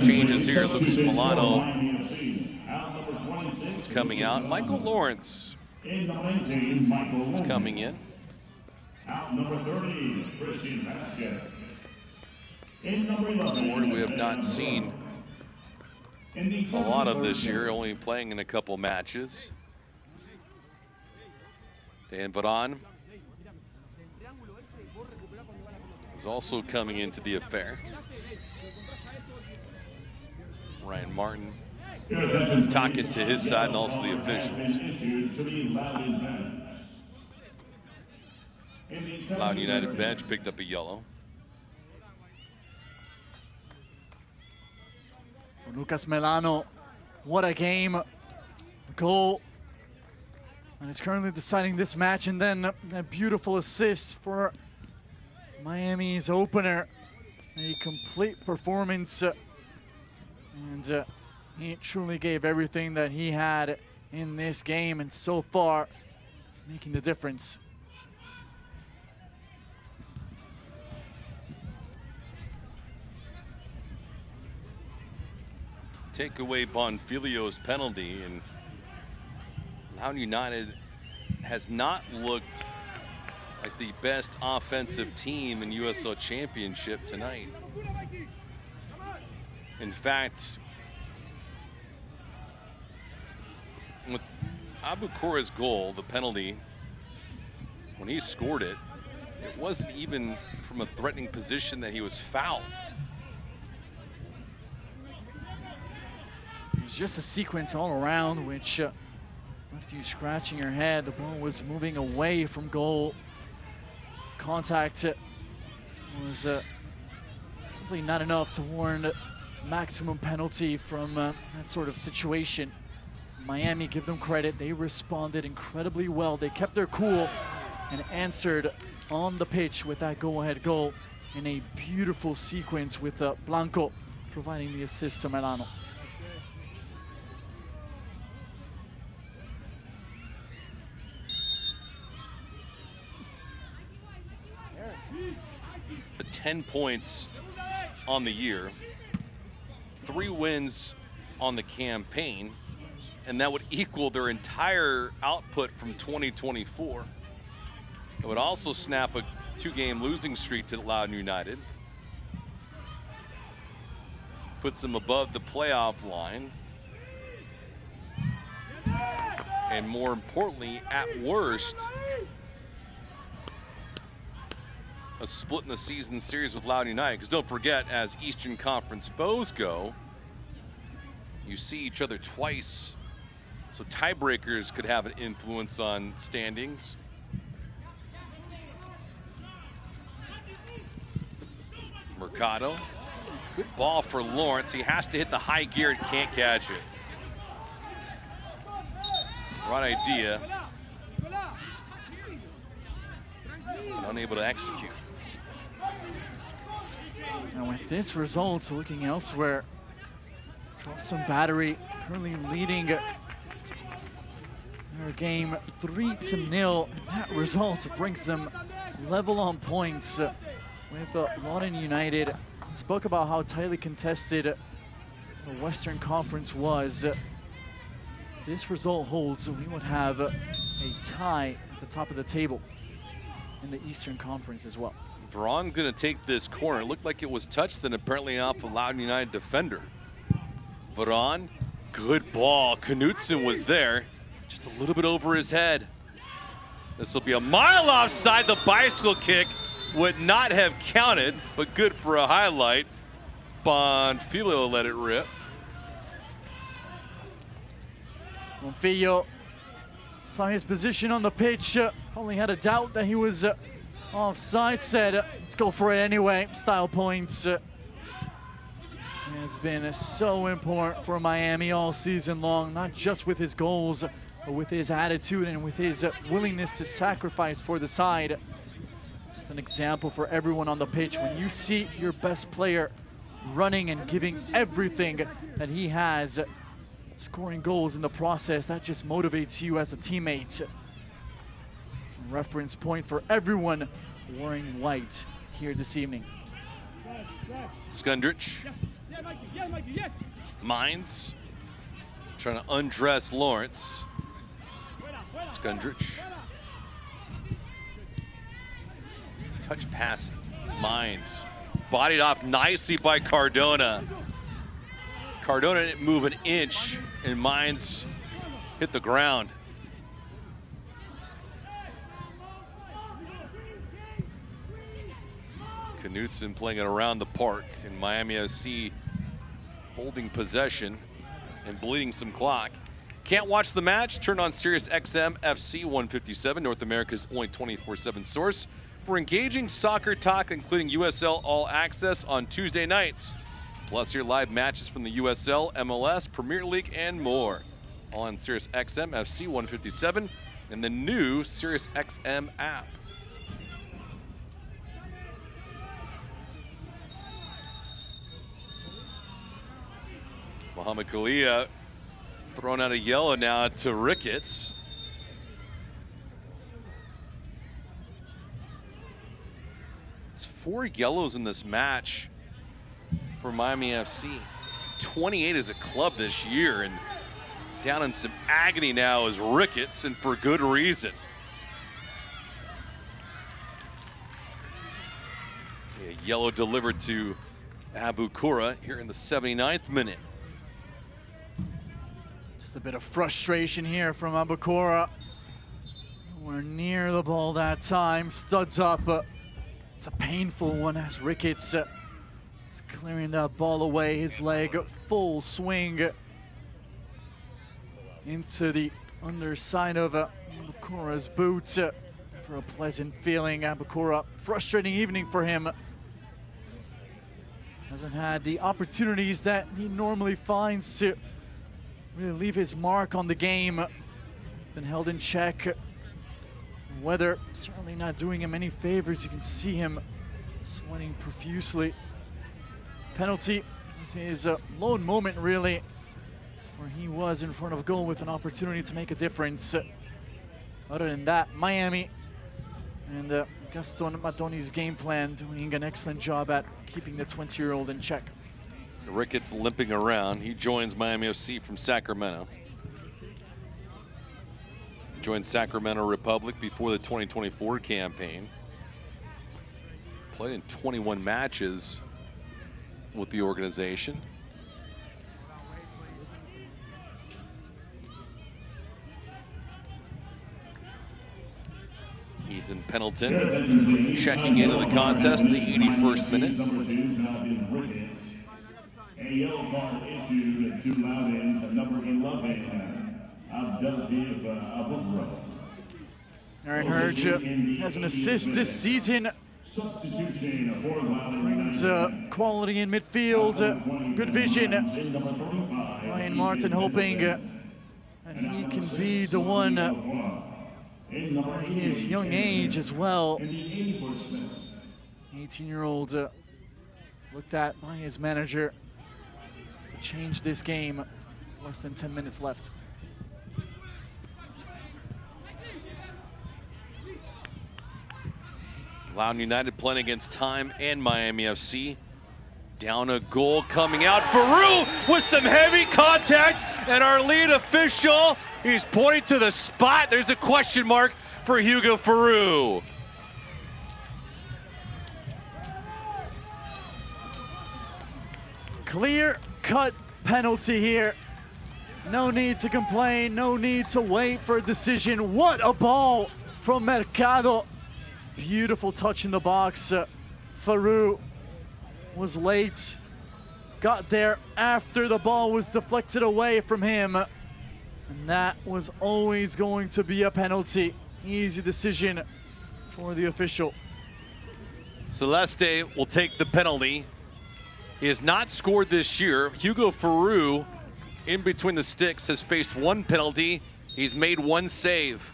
Changes here. Lucas Milano is coming out. Michael Lawrence is coming in.
Out number 30, Christian Vasquez. In number 11,
Ford we have not seen a lot of this year, only playing in a couple matches. Dan Varan is also coming into the affair. Ryan Martin talking to his side and also the officials. Loudoun United bench picked up a yellow.
Lucas Melano, what a game. Goal. And it's currently deciding this match, and then a beautiful assist for Miami's opener. A complete performance. And he truly gave everything that he had in this game, and so far, he's making the difference.
Take away Bonfilio's penalty, and Loudoun United has not looked like the best offensive team in USL Championship tonight. In fact, with Abukora's goal, the penalty, when he scored it, it wasn't even from a threatening position that he was fouled.
It was just a sequence all around, which left you scratching your head. The ball was moving away from goal. Contact was simply not enough to warrant maximum penalty from that sort of situation. Miami, give them credit, they responded incredibly well. They kept their cool and answered on the pitch with that go-ahead goal in a beautiful sequence with Blanco providing the assist to Melano.
The 10 points on the year, 3 wins on the campaign, and that would equal their entire output from 2024. It would also snap a 2-game losing streak to Loudoun United. Puts them above the playoff line. And more importantly, at worst, a split in the season series with Loudoun United. Because don't forget, as Eastern Conference foes go, you see each other twice. So tiebreakers could have an influence on standings. Mercado, good ball for Lawrence. He has to hit the high gear and can't catch it. Right idea, but unable to execute.
And with this result, looking elsewhere, Charleston Battery currently leading their game 3-0. That result brings them level on points with Loudoun United. Spoke about how tightly contested the Western Conference was. If this result holds, we would have a tie at the top of the table in the Eastern Conference as well.
Veron gonna take this corner. It looked like it was touched, then apparently off a Loudoun United defender. Veron, good ball. Knutson was there, just a little bit over his head. This will be a mile offside. The bicycle kick would not have counted, but good for a highlight. Bonfilio let it rip.
Bonfilio saw his position on the pitch, probably had a doubt that he was offside, said, let's go for it anyway. Style points has been so important for Miami all season long, not just with his goals, but with his attitude and with his willingness to sacrifice for the side. Just an example for everyone on the pitch. When you see your best player running and giving everything that he has, scoring goals in the process, that just motivates you as a teammate. Reference point for everyone wearing white here this evening.
Skundrich. Mines trying to undress Lawrence. Skundrich. Touch passing. Mines bodied off nicely by Cardona. Cardona didn't move an inch, and Mines hit the ground. Knutson playing it around the park, and Miami FC holding possession and bleeding some clock. Can't watch the match? Turn on Sirius XM FC 157, North America's only 24/7 source for engaging soccer talk, including USL All Access on Tuesday nights. Plus your live matches from the USL, MLS, Premier League, and more. All on Sirius XM FC 157 and the new Sirius XM app. Mohamed Kalia throwing out a yellow now to Ricketts. It's 4 yellows in this match for Miami FC. 28 as a club this year, and down in some agony now is Ricketts, and for good reason. A yellow delivered to Abu Kura here in the 79th minute.
Just a bit of frustration here from Abu Kura. We're near the ball that time. Studs up. It's a painful one as Ricketts is clearing that ball away. His leg full swing into the underside of Abu Kura's boot for a pleasant feeling. Abu Kura, frustrating evening for him. Hasn't had the opportunities that he normally finds to really leave his mark on the game. Been held in check. Weather certainly not doing him any favors. You can see him sweating profusely. Penalty. This is a lone moment, really, where he was in front of goal with an opportunity to make a difference. Other than that, Miami and Gaston Madoni's game plan doing an excellent job at keeping the 20-year-old in check.
Ricketts limping around. He joins Miami FC from Sacramento. Joined Sacramento Republic before the 2024 campaign. Played in 21 matches with the organization. Ethan Pendleton checking into the contest in the 81st minute.
A yellow card issued to Loudoun's number 11, Abubro.
Aaron Hurge has an assist this season. Brings quality in midfield, good vision. Ryan Martin hoping that he can be the one at his young age as well. 18-year-old looked at by his manager to change this game with less than 10 minutes left.
Loudoun United playing against Time and Miami FC. Down a goal coming out. Faroux with some heavy contact, and our lead official, he's pointing to the spot. There's a question mark for Hugo Faroux.
Clear-cut penalty here. No need to complain, no need to wait for a decision. What a ball from Mercado. Beautiful touch in the box. Faroux was late, got there after the ball was deflected away from him, and that was always going to be a penalty. Easy decision for the official.
Celeste will take the penalty. He has not scored this year. Hugo Faroux, in between the sticks, has faced 1 penalty. He's made 1 save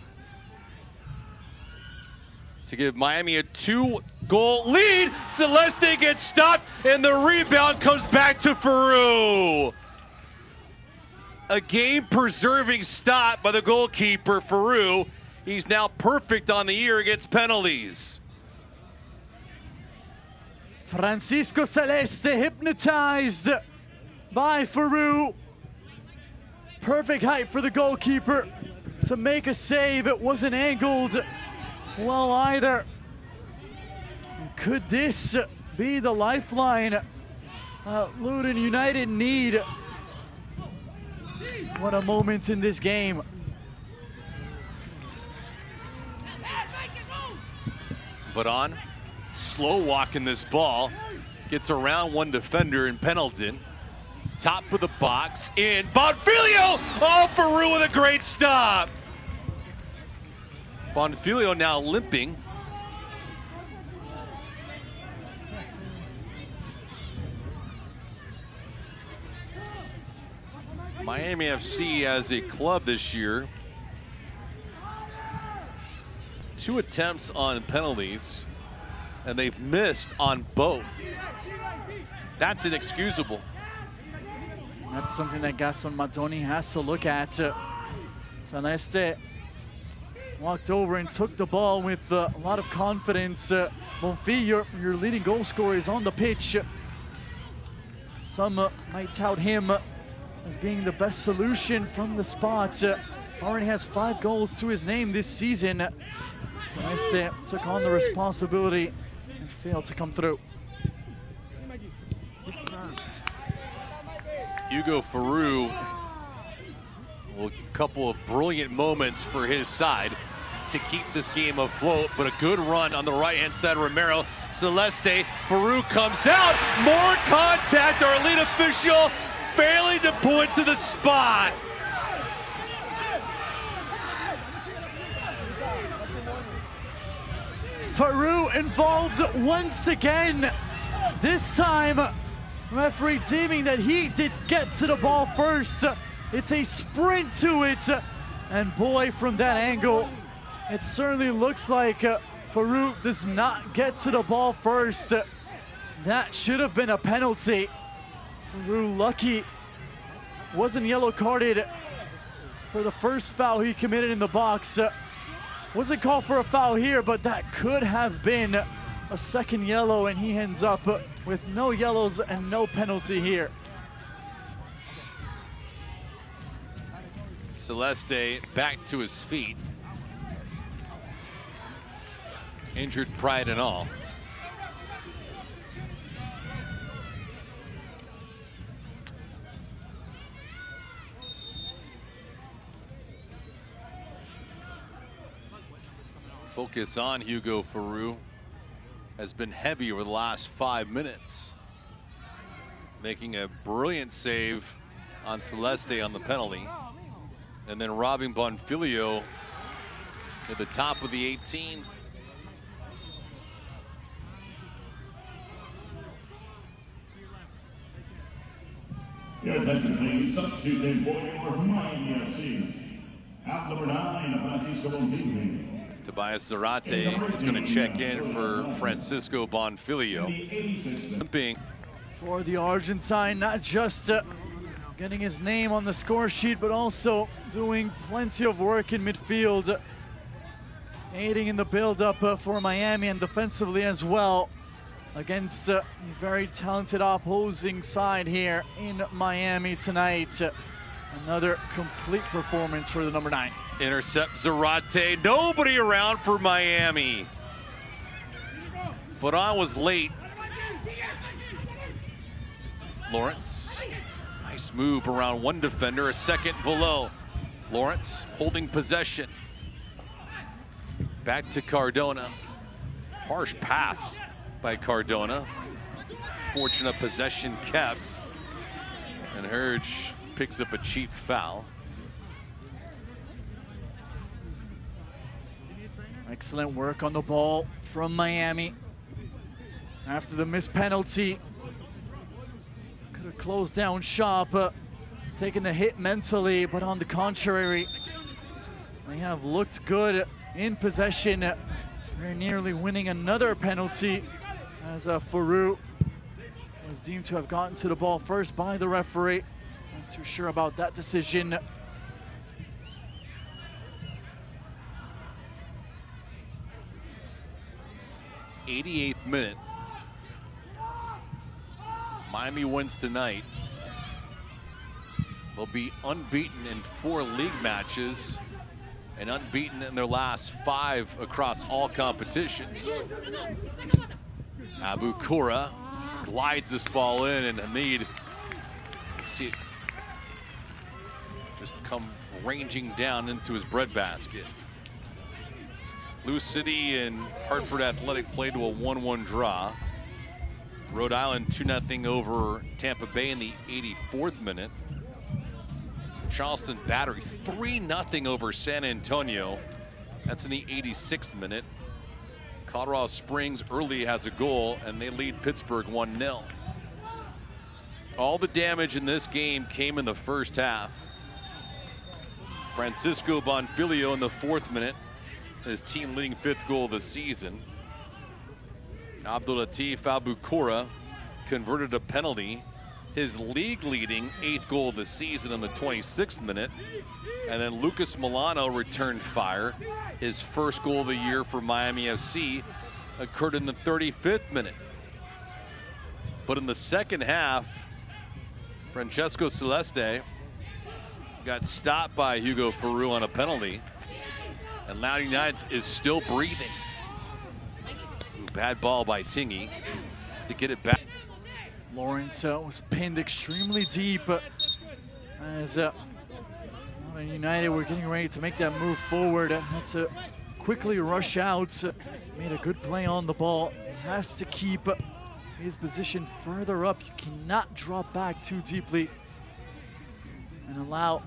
to give Miami a 2-goal lead. Celeste gets stopped, and the rebound comes back to Faroux. A game-preserving stop by the goalkeeper, Faroux. He's now perfect on the year against penalties.
Francisco Celeste hypnotized by Faroux. Perfect height for the goalkeeper to make a save. It wasn't angled well either. Could this be the lifeline Loudoun United need? What a moment in this game.
But on, slow walking this ball. Gets around 1 defender in Pendleton. Top of the box, in Bonfilio! Oh, Faroux with a great stop. Bonfilio now limping. Miami FC as a club this year, 2 attempts on penalties, and they've missed on both. That's inexcusable.
That's something that Gaston Madoni has to look at. Celeste walked over and took the ball with a lot of confidence. Bonfi, your leading goal scorer, is on the pitch. Some might tout him as being the best solution from the spot. Already has 5 goals to his name this season. Celeste took on the responsibility and failed to come through.
Hugo Farou, a couple of brilliant moments for his side to keep this game afloat, but a good run on the right-hand side. Romero, Celeste, Farou comes out, more contact. Our lead official failing to point to the spot.
Farou involved once again. This time, referee deeming that he did get to the ball first. It's a sprint to it. And boy, from that angle, it certainly looks like Farou does not get to the ball first. That should have been a penalty. Farou lucky wasn't yellow carded for the first foul he committed in the box. Wasn't called for a foul here, but that could have been a second yellow, and he ends up with no yellows and no penalty here.
Celeste back to his feet. Injured pride and all. Focus on Hugo Farou has been heavy over the last 5 minutes, making a brilliant save on Celeste on the penalty, and then robbing Bonfilio at the top of the 18.
Your attention, please. Substitute for your Miami FC. Out number 9, Francisco Bonfilio.
Tobias Zarate is going to check in for Francisco Bonfilio.
For the Argentine, not just getting his name on the score sheet, but also doing plenty of work in midfield, aiding in the build-up for Miami and defensively as well, against a very talented opposing side here in Miami tonight. Another complete performance for the number 9.
Intercept Zarate, nobody around for Miami. But was late. Lawrence, nice move around one defender, a second below. Lawrence holding possession. Back to Cardona. Harsh pass by Cardona. Fortunate possession kept. And Hurge picks up a cheap foul.
Excellent work on the ball from Miami. After the missed penalty, could have closed down shop, taken the hit mentally, but on the contrary, they have looked good in possession. Very nearly winning another penalty as Farou was deemed to have gotten to the ball first by the referee. Not too sure about that decision.
'88th minute. Miami wins tonight. They'll be unbeaten in 4 league matches and unbeaten in their last 5 across all competitions. Abu Kura glides this ball in, and Hamid, see it just come ranging down into his breadbasket. Blue City and Hartford Athletic played to a 1-1 draw. Rhode Island 2-0 over Tampa Bay in the 84th minute. Charleston Battery 3-0 over San Antonio. That's in the 86th minute. Colorado Springs early has a goal, and they lead Pittsburgh 1-0. All the damage in this game came in the first half. Francisco Bonfilio in the 4th minute, his team leading 5th goal of the season. Abdulatif Albukura converted a penalty, his league leading 8th goal of the season in the 26th minute. And then Lucas Milano returned fire. His first goal of the year for Miami FC occurred in the 35th minute. But in the second half, Francesco Celeste got stopped by Hugo Faru on a penalty. And Loudoun United is still breathing. Ooh, bad ball by Tingy to get it back.
Lawrence was pinned extremely deep as Loudoun United were getting ready to make that move forward. Had to quickly rush out. Made a good play on the ball. He has to keep his position further up. You cannot drop back too deeply and allow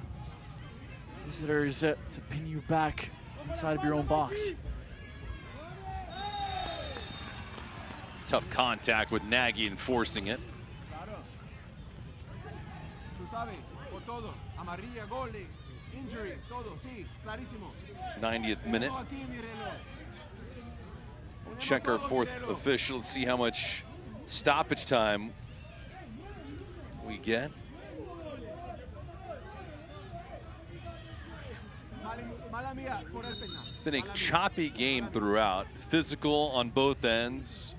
visitors to pin you back inside of your own box.
Tough contact with Nagy enforcing it. 90th minute. We'll check our 4th official, see how much stoppage time we get. Been a choppy game throughout. Physical on both ends.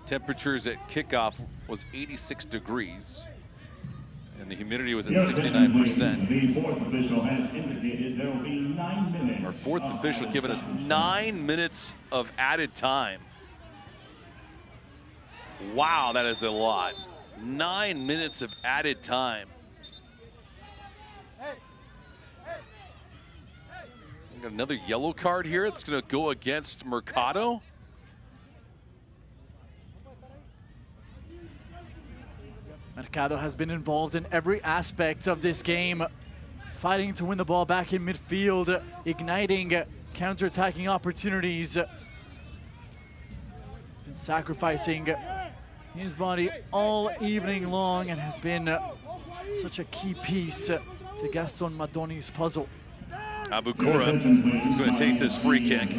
Temperatures at kickoff was 86 degrees. And the humidity was at 69%.
The 4th official has indicated there will be 9 minutes.
Our 4th official giving us 9 minutes of added time. Wow, that is a lot. 9 minutes of added time. We got another yellow card here. It's going to go against Mercado.
Mercado has been involved in every aspect of this game, fighting to win the ball back in midfield, igniting counter-attacking opportunities. He's been sacrificing his body all evening long and has been such a key piece to Gaston Madoni's puzzle.
Albukura is going to take this free kick.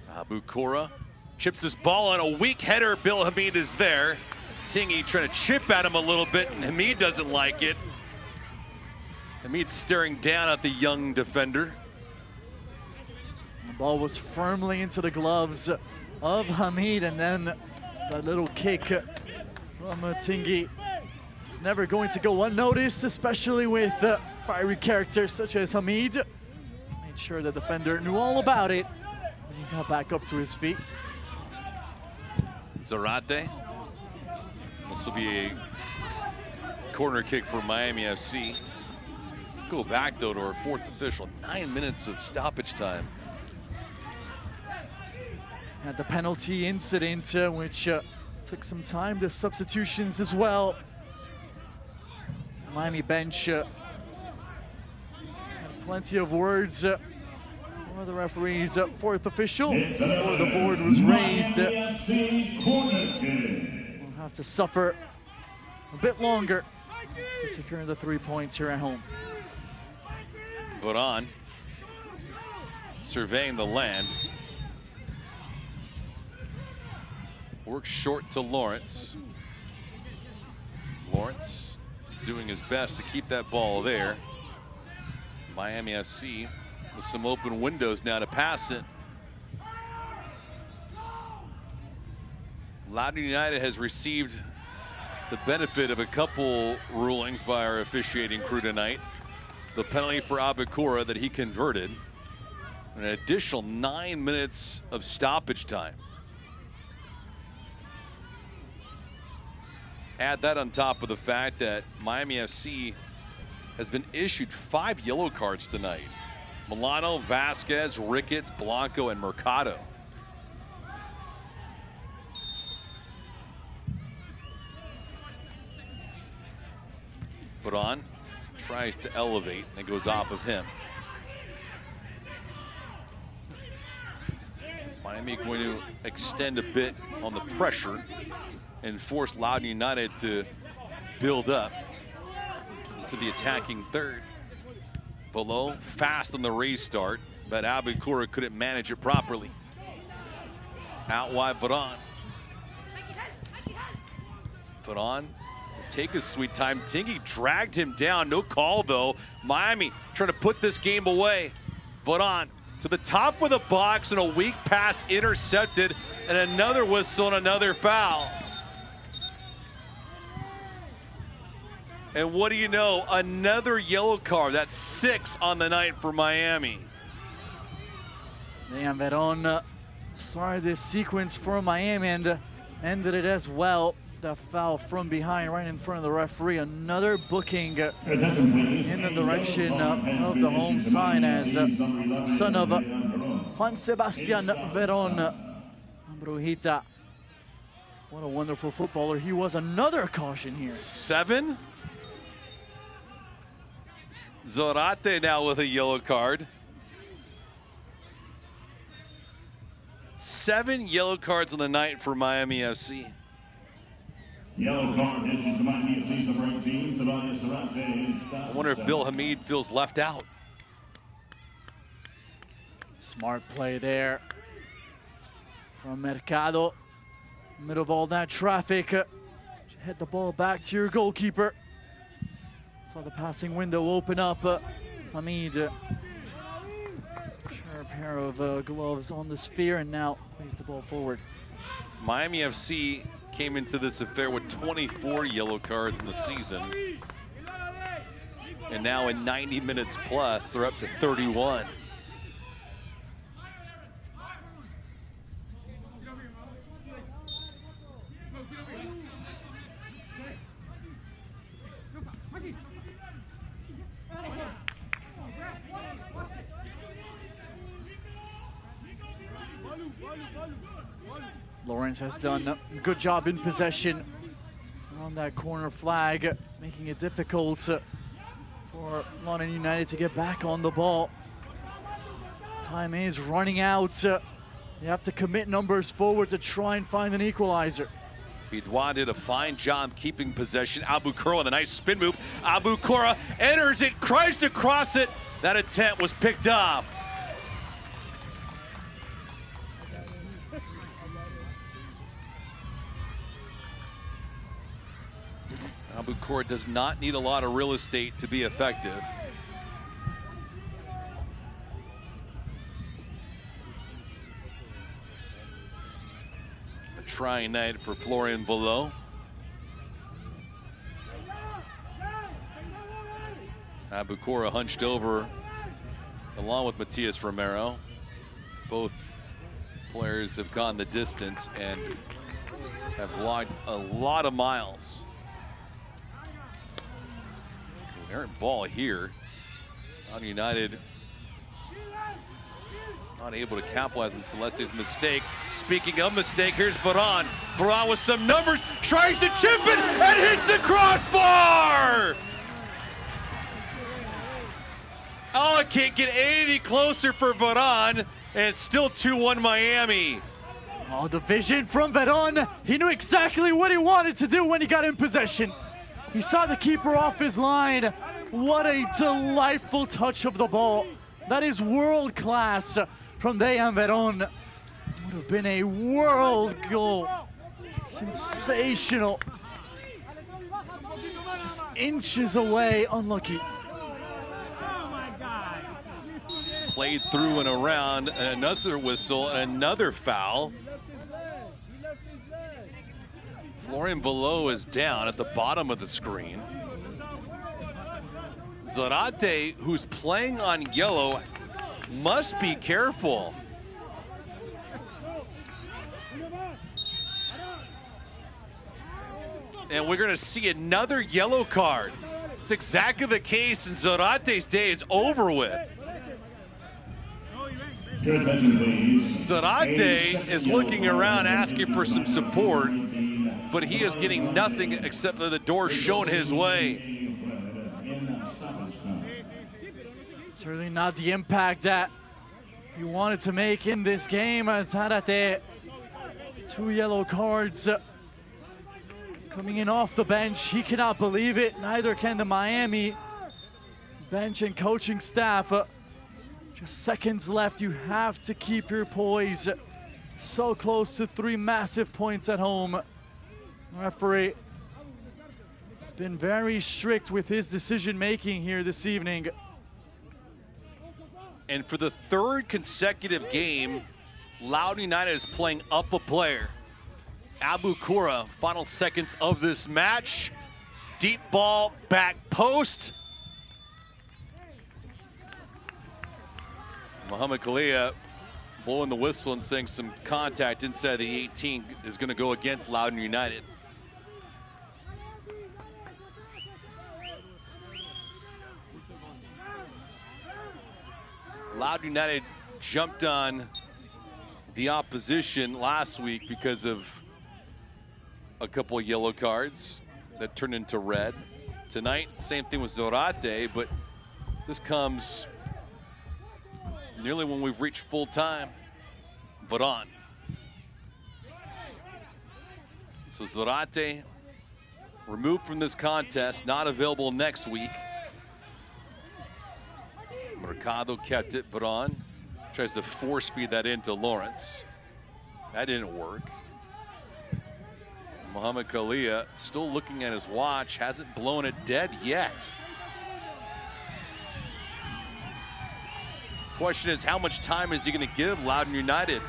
Albukura chips his ball on a weak header. Bill Hamid is there. Tingy trying to chip at him a little bit, and Hamid doesn't like it. Hamid staring down at the young defender.
The ball was firmly into the gloves of Hamid, and then that little kick from Tingy is never going to go unnoticed, especially with fiery characters such as Hamid. Made sure the defender knew all about it. He got back up to his feet.
Zarate. This will be a corner kick for Miami FC. Go back though to our 4th official. 9 minutes of stoppage time.
Had the penalty incident, which took some time. The substitutions as well. Miami bench had plenty of words for the referee's 4th official before the board was raised. We'll have to suffer a bit longer to secure the 3 points here at home.
Loudoun surveying the land. Works short to Lawrence. Lawrence doing his best to keep that ball there. Miami FC with some open windows now to pass it. Loudoun United has received the benefit of a couple rulings by our officiating crew tonight. The penalty for Albukura that he converted, an additional 9 minutes of stoppage time. Add that on top of the fact that Miami FC has been issued 5 yellow cards tonight. Milano, Vasquez, Ricketts, Blanco, and Mercado. Veron tries to elevate, and it goes off of him. Miami going to extend a bit on the pressure and force Loudoun United to build up to the attacking third. Below, fast on the restart, but Abukura couldn't manage it properly. Out wide, Veron. Veron take his sweet time. Tingy dragged him down. No call, though. Miami trying to put this game away. Veron to the top of the box, and a weak pass intercepted, and another whistle and another foul. And what do you know? Another yellow card. That's 6 on the night for Miami.
And Veron started this sequence for Miami and ended it as well. The foul from behind, right in front of the referee. Another booking in the direction of the home side as son of Juan Sebastian Veron Brujita. What a wonderful footballer he was. Another caution here.
7. Zorate now with a yellow card. 7 yellow cards on the night for Miami FC.
Yellow card issued to Miami FC's number 18, Tobias Zorate.
I wonder if Bill Hamid feels left out.
Smart play there from Mercado. Middle of all that traffic. Head the ball back to your goalkeeper. Saw the passing window open up. Hamid. Sharp pair of gloves on the sphere and now plays the ball forward.
Miami FC came into this affair with 24 yellow cards in the season. And now in 90 minutes plus, they're up to 31.
Lawrence has done a good job in possession on that corner flag, making it difficult for Loudoun United to get back on the ball. Time is running out. They have to commit numbers forward to try and find an equalizer.
Bidouin did a fine job keeping possession. Abukura with a nice spin move. Abukura enters it, tries to cross it. That attempt was picked off. Abukura does not need a lot of real estate to be effective. A trying night for Florian Below. Abukura hunched over along with Matias Romero. Both players have gone the distance and have logged a lot of miles. Errant ball here. Loudoun United not able to capitalize on Celeste's mistake. Speaking of mistake, here's Veron. Veron with some numbers, tries to chip it and hits the crossbar! Oh, it can't get any closer for Veron, and it's still 2-1 Miami.
Oh, the vision from Veron. He knew exactly what he wanted to do when he got in possession. He saw the keeper off his line. What a delightful touch of the ball. That is world class from Dejan Veron. Would have been a world goal. Sensational. Just inches away, unlucky.
Played through and around, and another whistle, and another foul. Florian Below is down at the bottom of the screen. Zorate, who's playing on yellow, must be careful. And we're gonna see another yellow card. It's exactly the case, and Zorate's day is over with. Zorate is looking around asking for some support, but he is getting nothing except for the door shown his way.
Certainly not the impact that he wanted to make in this game. Zarate, 2 yellow cards coming in off the bench. He cannot believe it. Neither can the Miami bench and coaching staff. Just seconds left. You have to keep your poise. So close to 3 massive points at home. The referee has been very strict with his decision making here this evening.
And for the 3rd consecutive game, Loudoun United is playing up a player. Abu Kura, final seconds of this match. Deep ball, back post. Mohamed Kalia blowing the whistle and saying some contact inside the 18 is going to go against Loudoun United. Loudoun United jumped on the opposition last week because of a couple of yellow cards that turned into red. Tonight, same thing with Zarate, but this comes nearly when we've reached full time. But on. So Zarate removed from this contest, not available next week. Mercado kept it, but on. Tries to force feed that into Lawrence. That didn't work. Mohamed Kalia still looking at his watch, hasn't blown it dead yet. Question is, how much time is he going to give Loudoun United?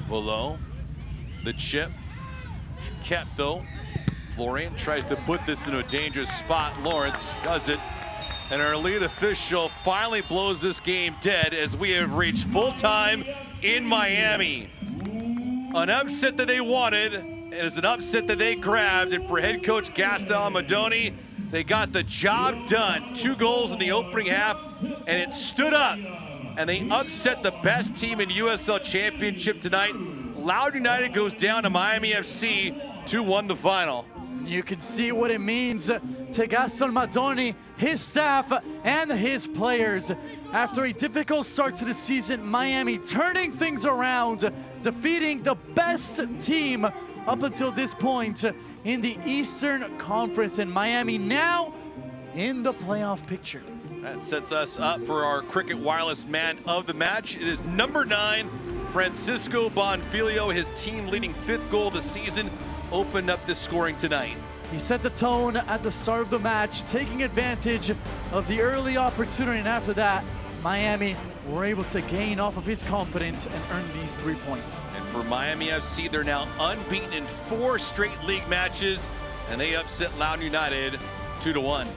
Below the chip. Kept though. Florian tries to put this in a dangerous spot. Lawrence does it. And our lead official finally blows this game dead as we have reached full time in Miami. An upset that they wanted. It is an upset that they grabbed. And for head coach Gaston Amadoni, they got the job done. 2 goals in the opening half, and it stood up. And they upset the best team in USL Championship tonight. Loudoun United goes down to Miami FC 2-1 the final.
You can see what it means to Gaston Amadoni, his staff, and his players. After a difficult start to the season, Miami turning things around, defeating the best team up until this point in the Eastern Conference, and Miami now in the playoff picture.
That sets us up for our Cricket Wireless Man of the Match. It is number 9, Francisco Bonfilio. His team leading 5th goal of the season opened up this scoring tonight.
He set the tone at the start of the match, taking advantage of the early opportunity, and after that, Miami were able to gain off of his confidence and earn these 3 points.
And for Miami FC, they're now unbeaten in 4 straight league matches, and they upset Loudoun United 2-1.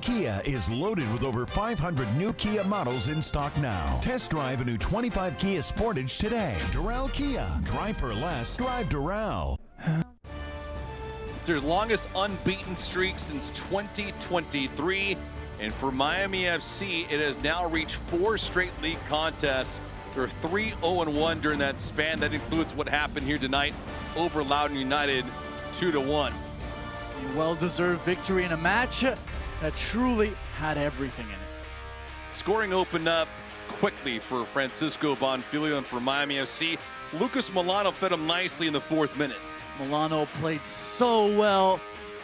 Kia is loaded with over 500 new Kia models in stock now. Test drive a new 25 Kia Sportage today. Doral Kia. Drive for less. Drive Doral.
It's their longest unbeaten streak since 2023. And for Miami FC, it has now reached 4 straight league contests. They're 3-0-1 during that span. That includes what happened here tonight over Loudoun United 2-1.
A well-deserved victory in a match that truly had everything in it.
Scoring opened up quickly for Francisco Bonfilio, and for Miami FC, Lucas Milano fed him nicely in the 4th minute.
Milano played so well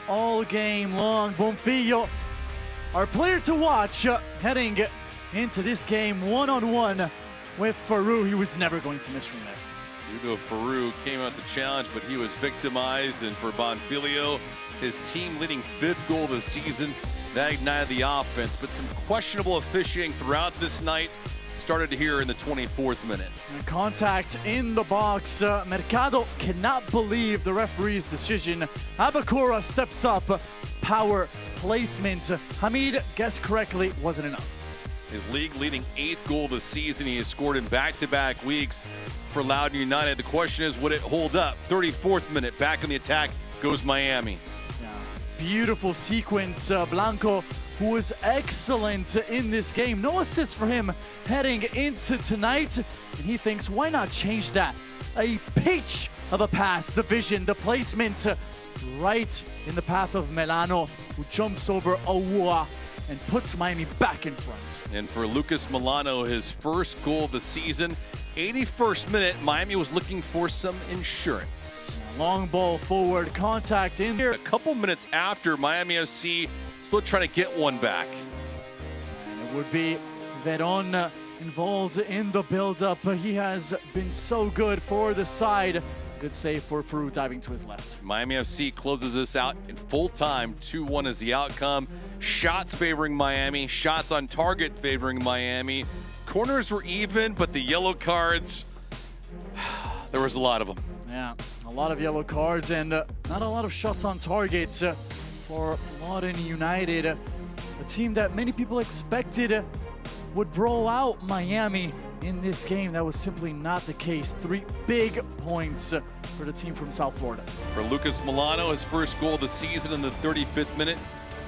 all game long. Bonfilio, our player to watch, heading into this game one-on-one with Farouk. He was never going to miss from there.
Hugo Farouk came out to challenge, but he was victimized. And for Bonfilio, his team leading 5th goal of the season, That ignited the offense, but some questionable officiating throughout this night started here in the 24th minute.
Contact in the box. Mercado cannot believe the referee's decision. Abakura steps up. Power placement. Hamid guessed correctly, wasn't enough.
His league-leading 8th goal this season. He has scored in back-to-back weeks for Loudoun United. The question is, would it hold up? 34th minute, back in the attack goes Miami.
Yeah. Beautiful sequence. Blanco, who was excellent in this game. No assists for him heading into tonight. And he thinks, why not change that? A peach of a pass. The vision, the placement right in the path of Melano, who jumps over Awua and puts Miami back in front.
And for Lucas Milano, his first goal of the season, 81st minute, Miami was looking for some insurance.
Long ball forward, contact in there.
A couple minutes after, Miami FC still trying to get one back.
And it would be Veron involved in the build-up. He has been so good for the side. Good save for Farouk diving to his left.
Miami FC closes this out in full time. 2-1 is the outcome. Shots favoring Miami, shots on target favoring Miami. Corners were even, but the yellow cards, there was a lot of them.
Yeah, a lot of yellow cards and not a lot of shots on target for Loudoun United. A team that many people expected would roll out Miami in this game. That was simply not the case. 3 big points for the team from South Florida.
For Lucas Milano, his first goal of the season in the 35th minute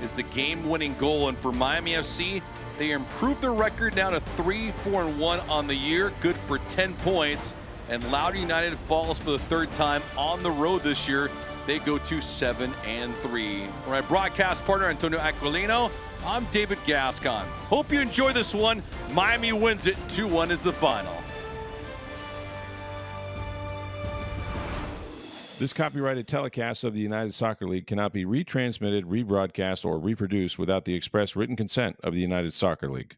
is the game-winning goal. And for Miami FC, they improved their record now to 3-4-1 on the year, good for 10 points. And Loudoun United falls for the 3rd time on the road this year. They go to 7-3. For my broadcast partner, Antonio Aquilino, I'm David Gascon. Hope you enjoy this one. Miami wins it. 2-1 is the final.
This copyrighted telecast of the United Soccer League cannot be retransmitted, rebroadcast, or reproduced without the express written consent of the United Soccer League.